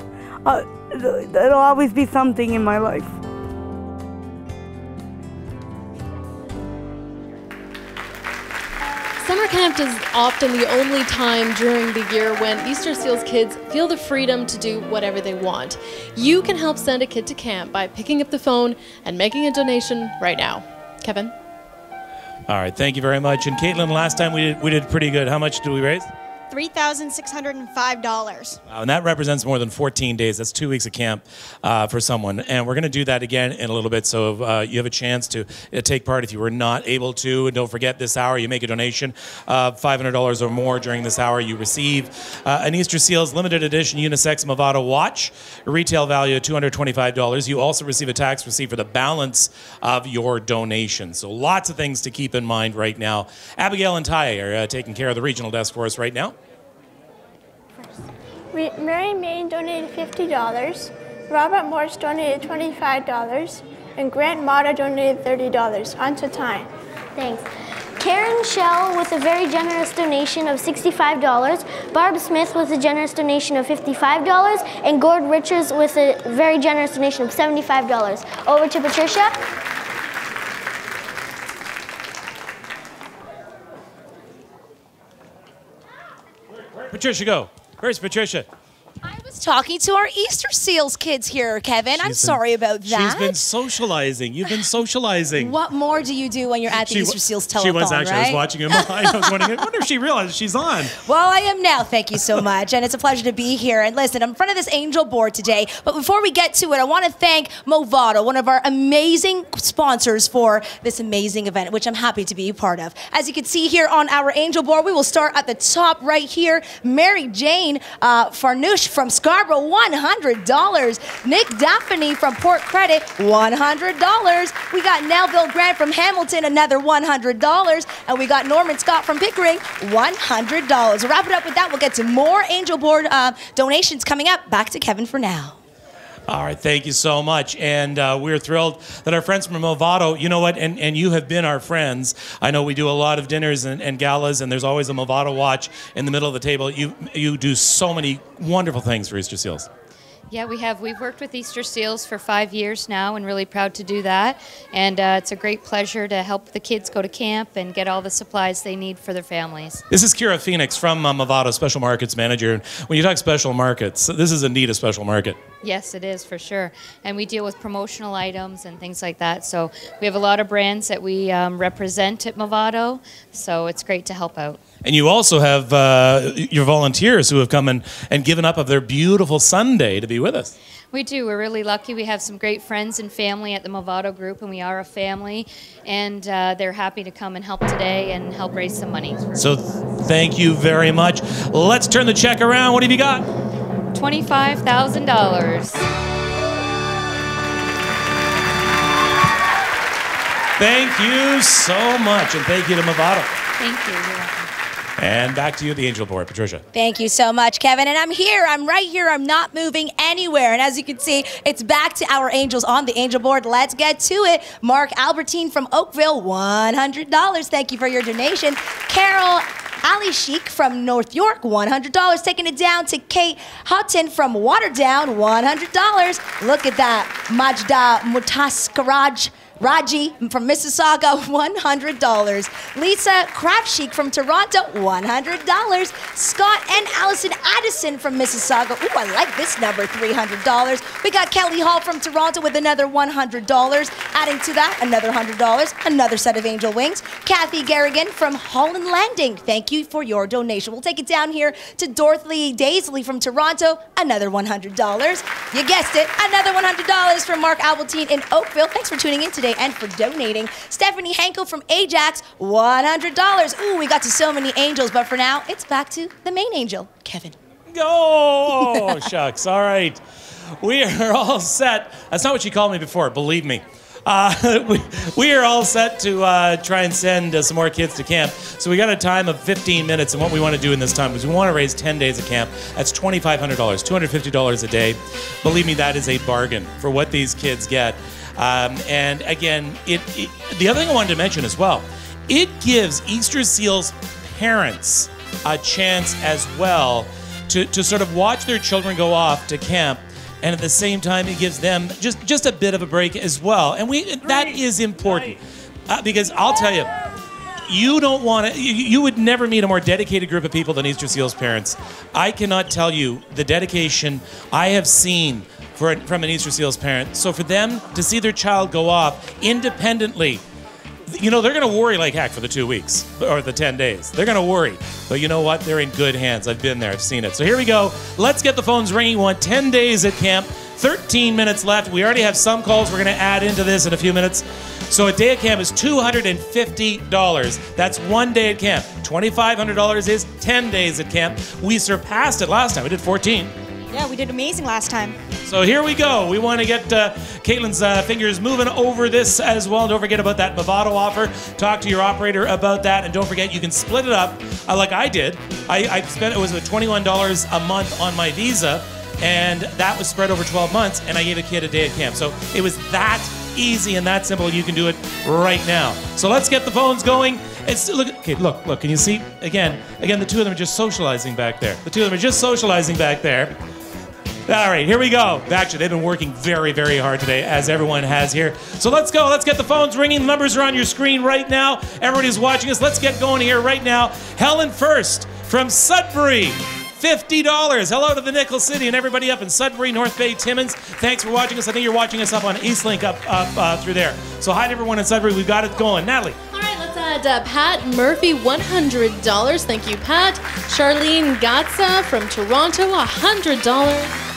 There'll always be something in my life. Summer camp is often the only time during the year when Easter Seals kids feel the freedom to do whatever they want. You can help send a kid to camp by picking up the phone and making a donation right now. Kevin? All right, thank you very much. And Caitlin, last time we did pretty good. How much did we raise? $3,605. Wow, and that represents more than 14 days. That's 2 weeks of camp for someone. And we're going to do that again in a little bit, so you have a chance to take part if you were not able to. And don't forget, this hour you make a donation of $500 or more during this hour. You receive an Easter Seals limited edition unisex Movado watch, retail value of $225. You also receive a tax receipt for the balance of your donation. So lots of things to keep in mind right now. Abigail and Ty are taking care of the regional desk for us right now. Mary Main donated $50, Robert Morse donated $25, and Grant Mata donated $30. On to time. Thanks. Karen Shell with a very generous donation of $65, Barb Smith with a generous donation of $55, and Gord Richards with a very generous donation of $75. Over to Patricia. Patricia, go. Where's Patricia? Talking to our Easter Seals kids here, Kevin. I'm sorry about that. She's been socializing. You've been socializing. What more do you do when you're at the Easter Seals telethon, She was actually. right? I was watching him. I was wondering, I wonder if she realizes she's on. Well, I am now. Thank you so much. And it's a pleasure to be here. And listen, I'm in front of this angel board today. But before we get to it, I want to thank Movado, one of our amazing sponsors for this amazing event, which I'm happy to be a part of. As you can see here on our angel board, we will start at the top right here. Mary Jane Farnoosh from Scarborough, $100. Nick Daphne from Port Credit, $100. We got Nelville Grant from Hamilton, another $100. And we got Norman Scott from Pickering, $100. We'll wrap it up with that. We'll get to more angel board donations coming up. Back to Kevin for now. All right, thank you so much. And we're thrilled that our friends from Movado, you know what, and you have been our friends. I know we do a lot of dinners and galas, and there's always a Movado watch in the middle of the table. You do so many wonderful things for Easter Seals. Yeah, we have. We've worked with Easter Seals for 5 years now and really proud to do that. And it's a great pleasure to help the kids go to camp and get all the supplies they need for their families. This is Kira Phoenix from Movado, Special Markets Manager. When you talk special markets, this is indeed a special market. Yes, it is for sure. And we deal with promotional items and things like that. So we have a lot of brands that we represent at Movado. So it's great to help out. And you also have your volunteers who have come and given up of their beautiful Sunday to be with us. We do. We're really lucky. We have some great friends and family at the Movado group, and we are a family. And they're happy to come and help today and help raise some money. So thank you very much. Let's turn the check around. What have you got? $25,000. Thank you so much, and thank you to Movado. Thank you. You're welcome. And back to you, the angel board, Patricia. Thank you so much, Kevin. And I'm here. I'm right here. I'm not moving anywhere. And as you can see, it's back to our angels on the angel board. Let's get to it. Mark Albertine from Oakville, $100. Thank you for your donation. Carol Ali Sheik from North York, $100. Taking it down to Kate Houghton from Waterdown, $100. Look at that. Majda Mutaskaraj Raji from Mississauga, $100. Lisa Kravchik from Toronto, $100. Scott and Allison Addison from Mississauga. Ooh, I like this number, $300. We got Kelly Hall from Toronto with another $100. Adding to that, another $100. Another set of angel wings. Kathy Garrigan from Holland Landing. Thank you for your donation. We'll take it down here to Dorothy Daisley from Toronto, another $100. You guessed it, another $100 from Mark Albertine in Oakville. Thanks for tuning in today and for donating. Stephanie Henkel from Ajax, $100. Ooh, we got to so many angels, but for now, it's back to the main angel, Kevin. Oh, shucks. All right. We are all set. That's not what you called me before, believe me. We are all set to try and send some more kids to camp. So we got a time of 15 minutes, and what we want to do in this time is we want to raise 10 days of camp. That's $2,500, $250 a day. Believe me, that is a bargain for what these kids get. And again, the other thing I wanted to mention as well, it gives Easter Seals parents a chance as well to sort of watch their children go off to camp. And at the same time, it gives them just a bit of a break as well. And that is important. Because I'll tell you, you don't want to, you would never meet a more dedicated group of people than Easter Seals parents. I cannot tell you the dedication I have seen from an Easter Seals parent. So for them to see their child go off independently, you know, they're going to worry like heck for the 2 weeks or the 10 days. They're going to worry. But you know what? They're in good hands. I've been there. I've seen it. So here we go. Let's get the phones ringing. We want 10 days at camp. 13 minutes left. We already have some calls we're going to add into this in a few minutes. So a day at camp is $250. That's 1 day at camp. $2,500 is 10 days at camp. We surpassed it last time. We did 14. Yeah, we did amazing last time. So here we go. We want to get Caitlin's fingers moving over this as well. Don't forget about that Movado offer. Talk to your operator about that. And don't forget, you can split it up like I did. I spent, it was $21 a month on my Visa. And that was spread over 12 months. And I gave a kid a day at camp. So it was that easy and that simple. You can do it right now. So let's get the phones going. It's look. Can you see? Again, the two of them are just socializing back there. All right, here we go. Actually, they've been working very, very hard today, as everyone has here. So let's go. Let's get the phones ringing. The numbers are on your screen right now. Everybody who's watching us, let's get going here right now. Helen first from Sudbury. $50. Hello to the Nickel City and everybody up in Sudbury, North Bay, Timmins. Thanks for watching us. I think you're watching us up on Eastlink up through there. So hi to everyone in Sudbury. We've got it going. Natalie. All right, let's add Pat Murphy, $100. Thank you, Pat. Charlene Gatza from Toronto, $100.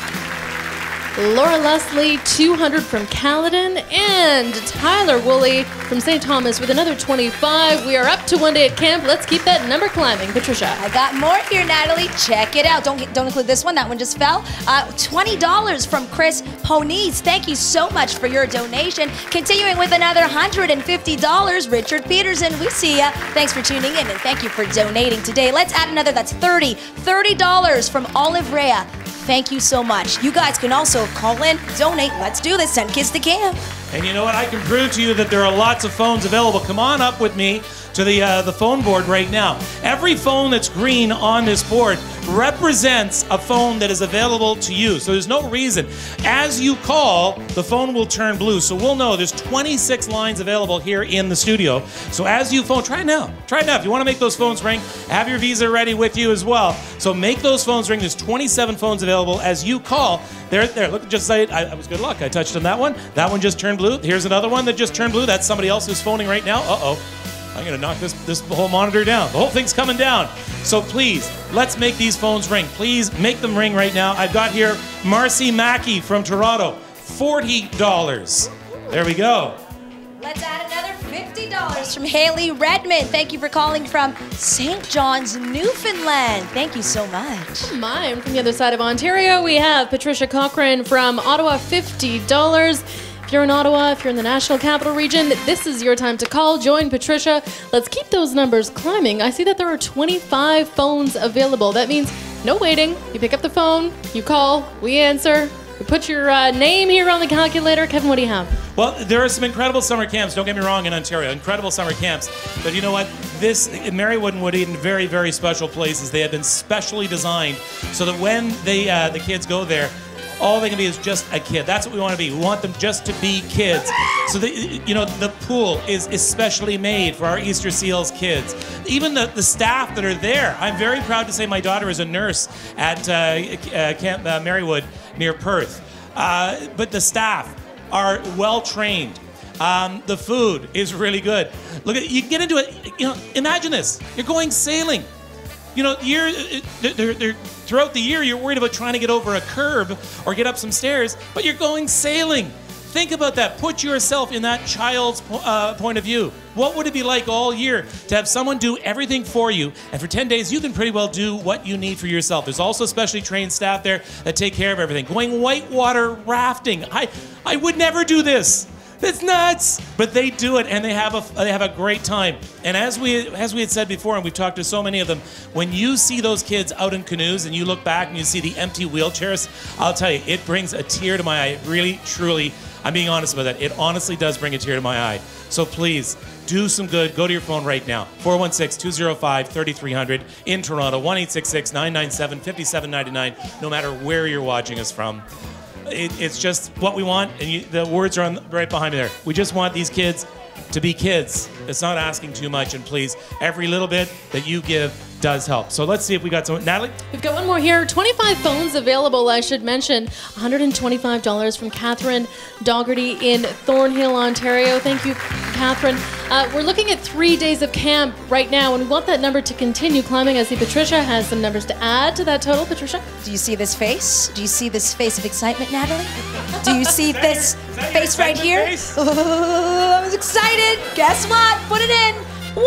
Laura Leslie, $200 from Caledon, and Tyler Woolley from St. Thomas with another $25. We are up to 1 day at camp. Let's keep that number climbing. Patricia. I got more here, Natalie. Check it out. Don't include this one. That one just fell. $20 from Chris Ponies. Thank you so much for your donation. Continuing with another $150, Richard Peterson. We see ya. Thanks for tuning in, and thank you for donating today. Let's add another. That's $30 from Olive Rhea. Thank you so much. You guys can also call in, donate. Let's do this. Send kids to camp. And you know what? I can prove to you that there are lots of phones available. Come on up with me to the phone board right now. Every phone that's green on this board represents a phone that is available to you. So there's no reason. As you call, the phone will turn blue. So we'll know there's 26 lines available here in the studio. So as you phone, try it now. Try it now. If you want to make those phones ring, have your Visa ready with you as well. So make those phones ring. There's 27 phones available as you call. There, look, just say it. I was good luck. I touched on that one. That one just turned blue. Here's another one that just turned blue. That's somebody else who's phoning right now. Uh-oh. I'm going to knock this whole monitor down. The whole thing's coming down. So please, let's make these phones ring. Please make them ring right now. I've got here Marcy Mackey from Toronto, $40. There we go. Let's add another $50 from Haley Redmond. Thank you for calling from St. John's, Newfoundland. Thank you so much. Mine from the other side of Ontario, we have Patricia Cochran from Ottawa, $50. If you're in Ottawa, if you're in the National Capital Region, this is your time to call. Join Patricia. Let's keep those numbers climbing. I see that there are 25 phones available. That means no waiting. You pick up the phone, you call, we answer. You put your name here on the calculator. Kevin, what do you have? Well, there are some incredible summer camps, don't get me wrong, in Ontario. Incredible summer camps. But you know what? This, Marywood and Wood Eden, very, very special places. They have been specially designed so that when the kids go there, all they can be is just a kid. That's what we want to be. We want them just to be kids. So the pool is especially made for our Easter Seals kids. Even the staff that are there. I'm very proud to say my daughter is a nurse at Camp Marywood near Perth. But the staff are well trained. The food is really good. Look, you get into it. Imagine this. You're going sailing. Throughout the year, you're worried about trying to get over a curb or get up some stairs, but you're going sailing. Think about that. Put yourself in that child's point of view. What would it be like all year to have someone do everything for you, and for 10 days, you can pretty well do what you need for yourself. There's also specially trained staff there that take care of everything. Going whitewater rafting. I would never do this. That's nuts, but they do it, and they have a great time. And as we had said before, and we've talked to so many of them, when you see those kids out in canoes and you look back and you see the empty wheelchairs, I'll tell you, it brings a tear to my eye. Really, truly, I'm being honest about that. It honestly does bring a tear to my eye. So please, do some good. Go to your phone right now. 416-205-3300 in Toronto. 1-866-997-5799. No matter where you're watching us from. It's just what we want, and the words are right behind me there. We just want these kids to be kids. It's not asking too much, and please, every little bit that you give does help. So let's see if we got some. Natalie? We've got one more here. 25 phones available, I should mention. $125 from Catherine Dougherty in Thornhill, Ontario. Thank you, Catherine. We're looking at 3 days of camp right now, and we want that number to continue climbing. I see Patricia has some numbers to add to that total. Patricia? Do you see this face? Do you see this face of excitement, Natalie? Do you see this face right here? I was excited. Guess what? Put it in. $1,000!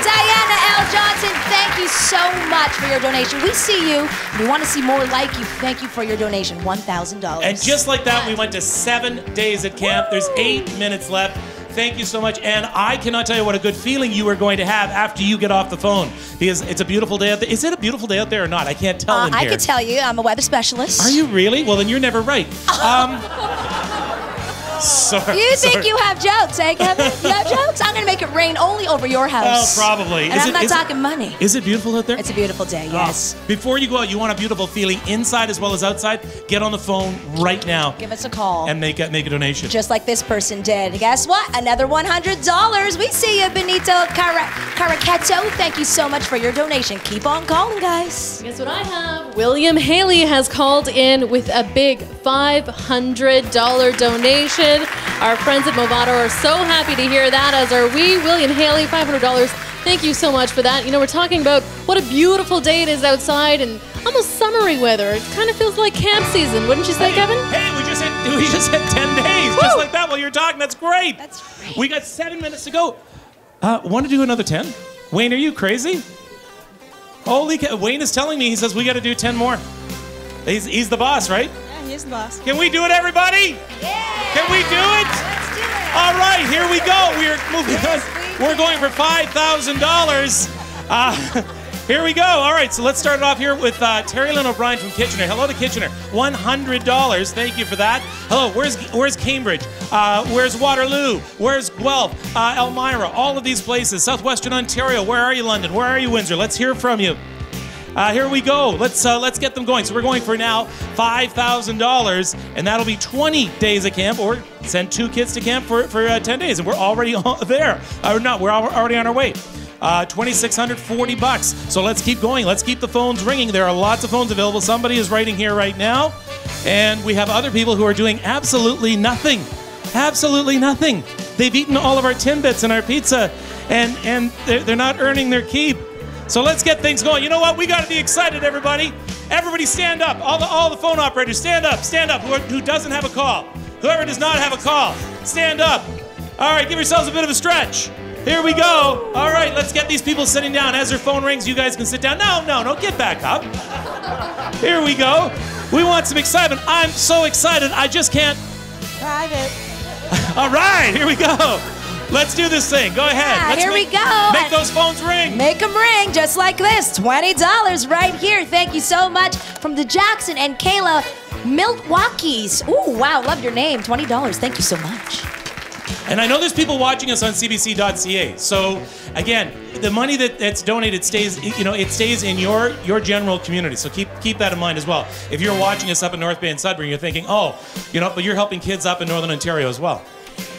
Diana L. Johnson, thank you so much for your donation. We see you. We want to see more like you. Thank you for your donation. $1,000. And just like that, we went to 7 days at camp. There's 8 minutes left. Thank you so much. And I cannot tell you what a good feeling you are going to have after you get off the phone. Because it's a beautiful day out there. Is it a beautiful day out there or not? I can't tell in here. I can tell you. I'm a weather specialist. Are you really? Well, then you're never right. Sorry, you think you have jokes, eh, Kevin? You have jokes? I'm going to make it rain only over your house. Oh, probably. And I'm not talking money. Is it beautiful out there? It's a beautiful day, yes. Before you go out, you want a beautiful feeling inside as well as outside? Get on the phone right now. Give us a call. And make a donation. Just like this person did. Guess what? Another $100. We see you, Benito Caraqueto. Thank you so much for your donation. Keep on calling, guys. Guess what I have? William Haley has called in with a big $500 donation. Our friends at Movado are so happy to hear that, as are we. William Haley, $500. Thank you so much for that. You know, we're talking about what a beautiful day it is outside and almost summery weather. It kind of feels like camp season, wouldn't you say, Kevin? Hey, we just hit 10 days, just like that while you're talking. That's great. That's great. We got 7 minutes to go. Want to do another 10? Wayne, are you crazy? Holy cow. Wayne is telling me, he says we got to do 10 more. He's the boss, right? Yeah, he is the boss. Can we do it, everybody? Yeah! Can we do it? Let's do it! All right, here we go. We're moving on. We're going for $5,000. Here we go. All right, so let's start it off here with Terry Lynn O'Brien from Kitchener. Hello to Kitchener. $100. Thank you for that. Hello, where's Cambridge? Where's Waterloo? Where's Guelph? Elmira? All of these places. Southwestern Ontario. Where are you, London? Where are you, Windsor? Let's hear from you. Here we go. Let's get them going. So we're going for now $5,000, and that'll be 20 days of camp, or send 2 kids to camp for 10 days, and we're already there. No, we're already on our way. $2,640. So let's keep going. Let's keep the phones ringing. There are lots of phones available. Somebody is writing here right now, and we have other people who are doing absolutely nothing. Absolutely nothing. They've eaten all of our Timbits and our pizza, and they're not earning their keep. So let's get things going. You know what? We got to be excited, everybody. Everybody stand up. All the phone operators, stand up. Stand up. Who doesn't have a call? Whoever does not have a call, stand up. All right, give yourselves a bit of a stretch. Here we go. All right, let's get these people sitting down. As their phone rings, you guys can sit down. No, get back up. Here we go. We want some excitement. I'm so excited, I just can't. Private. All right, here we go. Let's do this thing. Go ahead. Yeah, here we go. Make those phones ring. Make them ring just like this. $20 right here. Thank you so much from the Jackson and Kayla Milwaukee's. Ooh, wow. Love your name. $20. Thank you so much. And I know there's people watching us on cbc.ca. So again, the money that's donated stays, it stays in your general community. So keep that in mind as well. If you're watching us up in North Bay and Sudbury, you're thinking, but you're helping kids up in Northern Ontario as well.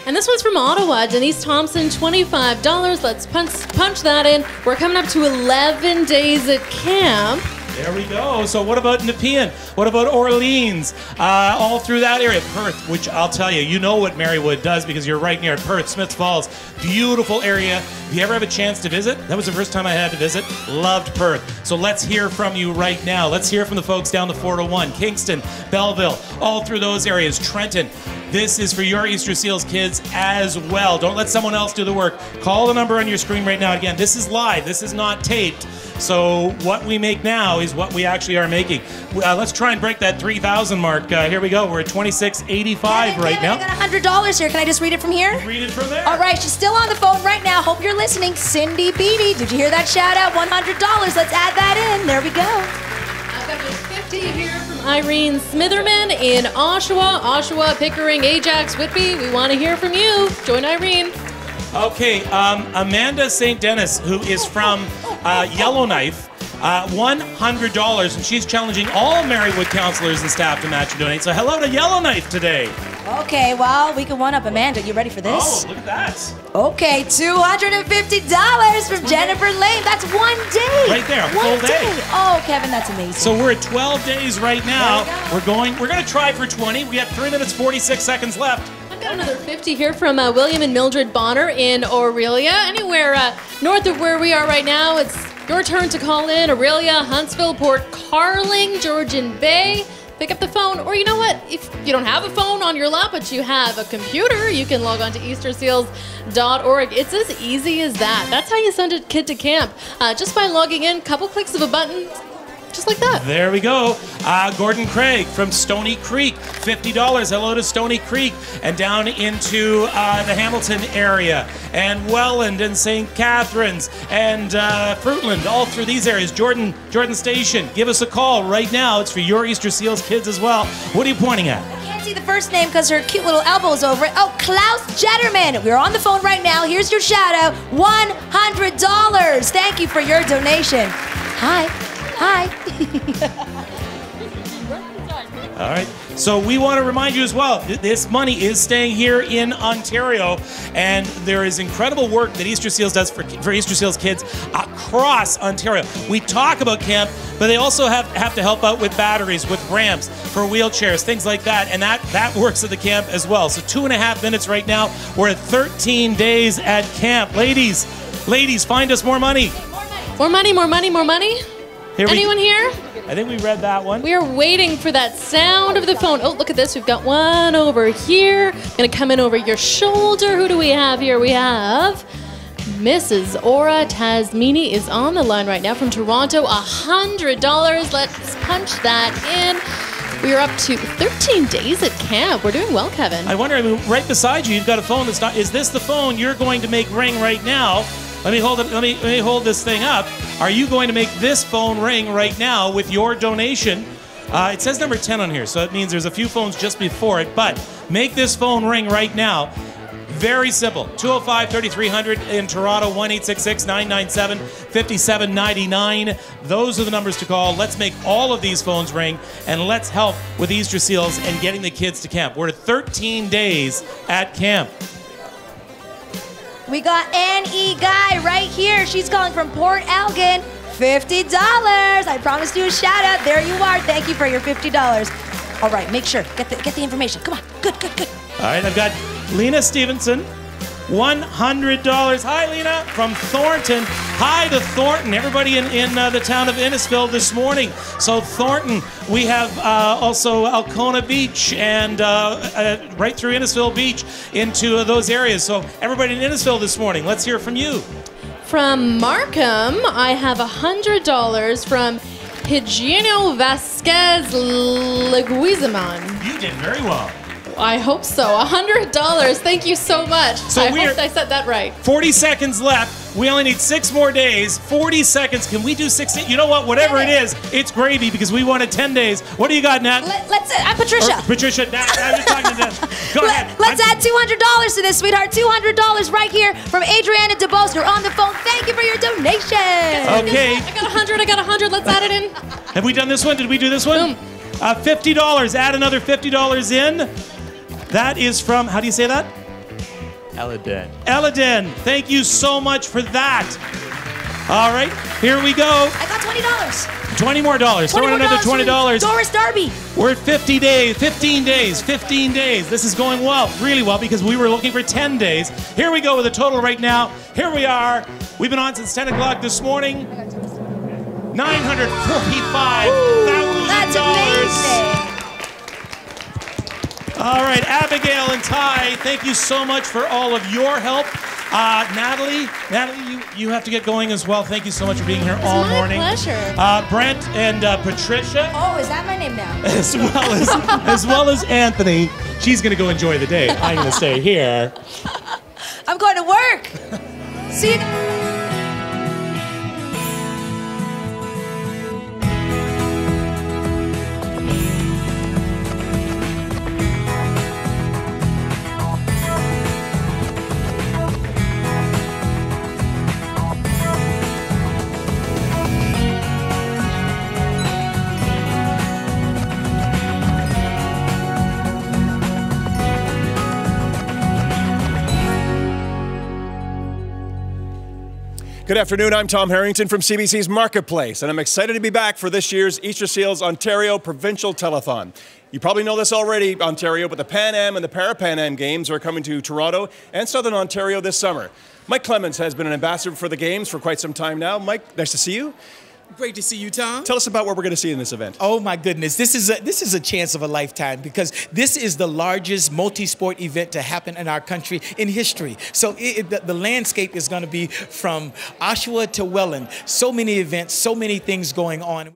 And this one's from Ottawa. Denise Thompson, $25. Let's punch that in. We're coming up to 11 days at camp. There we go. So what about Nepean? What about Orleans? All through that area. Perth, which I'll tell you, you know what Marywood does because you're right near Perth. Smiths Falls, beautiful area. If you ever have a chance to visit, that was the first time I had to visit. Loved Perth. So let's hear from you right now. Let's hear from the folks down the 401, Kingston, Belleville, all through those areas. Trenton. This is for your Easter Seals kids as well. Don't let someone else do the work. Call the number on your screen right now. Again, this is live. This is not taped. So what we make now is what we actually are making. Let's try and break that 3,000 mark. Here we go. We're at $2,685 right now. I got $100 here. Can I just read it from here? Read it from there. All right, she's still on the phone right now. Hope you're listening. Cindy Beatty, did you hear that shout out? $100. Let's add that in. There we go. I've got just 50 here from Irene Smitherman in Oshawa, Pickering, Ajax, Whitby. We want to hear from you. Join Irene. Okay, Amanda St. Dennis, who is from Yellowknife, $100, and she's challenging all Marywood counselors and staff to match and donate. So hello to Yellowknife today. Okay, well, we can one-up Amanda. You ready for this? Oh, look at that. Okay, $250 from Jennifer Lane. That's 1 day. Right there, a One full day. Oh, Kevin, that's amazing. So we're at 12 days right now. We're going to try for 20. We have 3 minutes, 46 seconds left. I've got another 50 here from William and Mildred Bonner in Aurelia. Anywhere north of where we are right now, it's your turn to call in. Aurelia, Huntsville, Port Carling, Georgian Bay. Pick up the phone, or you know what? If you don't have a phone on your lap, but you have a computer, you can log on to easterseals.org. It's as easy as that. That's how you send a kid to camp. Just by logging in, couple clicks of a button, just like that. There we go. Gordon Craig from Stony Creek, $50. Hello to Stony Creek. And down into the Hamilton area, and Welland and St. Catharines and Fruitland, all through these areas. Jordan Station, give us a call right now. It's for your Easter Seals kids as well. What are you pointing at? I can't see the first name because her cute little elbow's over it. Oh, Klaus Jetterman. We're on the phone right now. Here's your shout out, $100. Thank you for your donation. Hi. All right. So we want to remind you as well, this money is staying here in Ontario, and there is incredible work that Easter Seals does for Easter Seals kids across Ontario. We talk about camp, but they also have to help out with batteries, with ramps, for wheelchairs, things like that, and that works at the camp as well. So 2.5 minutes right now. We're at 13 days at camp. Ladies, find us more money. More money. Anyone here? I think we read that one. We are waiting for that sound of the phone. Oh, look at this. We've got one over here. Gonna come in over your shoulder. Who do we have here? We have Mrs. Aura Tasmini is on the line right now from Toronto. $100. Let's punch that in. We are up to 13 days at camp. We're doing well, Kevin. I wonder, right beside you, you've got a phone that's not. Is this the phone you're going to make ring right now? Let me hold this thing up. Are you going to make this phone ring right now with your donation? It says number 10 on here, so it means there's a few phones just before it, but make this phone ring right now. Very simple. 205-3300 in Toronto, 1-866-997-5799. Those are the numbers to call. Let's make all of these phones ring, and let's help with Easter Seals and getting the kids to camp. We're at 13 days at camp. We got Anne-E Guy right here. She's calling from Port Elgin. $50. I promised you a shout out. There you are. Thank you for your $50. All right, make sure. Get the information. Come on. Good. All right, I've got Lena Stevenson, $100. Hi, Lena, from Thornton. Hi to Thornton, everybody in the town of Innisfil this morning. So Thornton, we have also Alcona Beach and right through Innisfil Beach into those areas. So everybody in Innisfil this morning, let's hear from you. From Markham, I have $100 from Higinio Vasquez Leguizamon. You did very well. I hope so. $100. Thank you so much. So I hope I said that right. 40 seconds left. We only need 6 more days. 40 seconds. Can we do 16? You know what? Whatever it is, it's gravy because we wanted 10 days. What do you got, Nat? I'm Patricia. Patricia, Nat, I'm just talking to Nat. Go ahead. Let's add $200 to this, sweetheart. $200 right here from Adriana DeBoster on the phone. Thank you for your donation. Okay. I got 100. Let's add it in. Have we done this one? Did we do this one? $50. Add another $50 in. That is from, how do you say that? Eliden. Eliden. Thank you so much for that. All right, here we go. I got $20. 20 more dollars. Throw in another $20. Doris Darby. We're at 15 days. This is going well, really well, because we were looking for 10 days. Here we go with a total right now. Here we are. We've been on since 10 o'clock this morning. $945,000. That's amazing. All right, Abigail and Ty, thank you so much for all of your help. Natalie, you have to get going as well. Thank you so much for being here all morning. It's my pleasure. Brent and Patricia. Oh, is that my name now? as well as Anthony. She's going to go enjoy the day. I'm going to stay here. I'm going to work. See you. Good afternoon, I'm Tom Harrington from CBC's Marketplace, and I'm excited to be back for this year's Easter Seals Ontario Provincial Telethon. You probably know this already, Ontario, but the Pan Am and the Para-Pan Am Games are coming to Toronto and Southern Ontario this summer. Mike Clemens has been an ambassador for the Games for quite some time now. Mike, nice to see you. Great to see you, Tom. Tell us about what we're going to see in this event. Oh my goodness, this is a chance of a lifetime because this is the largest multi-sport event to happen in our country in history. So the landscape is going to be from Oshawa to Welland. So many events, so many things going on.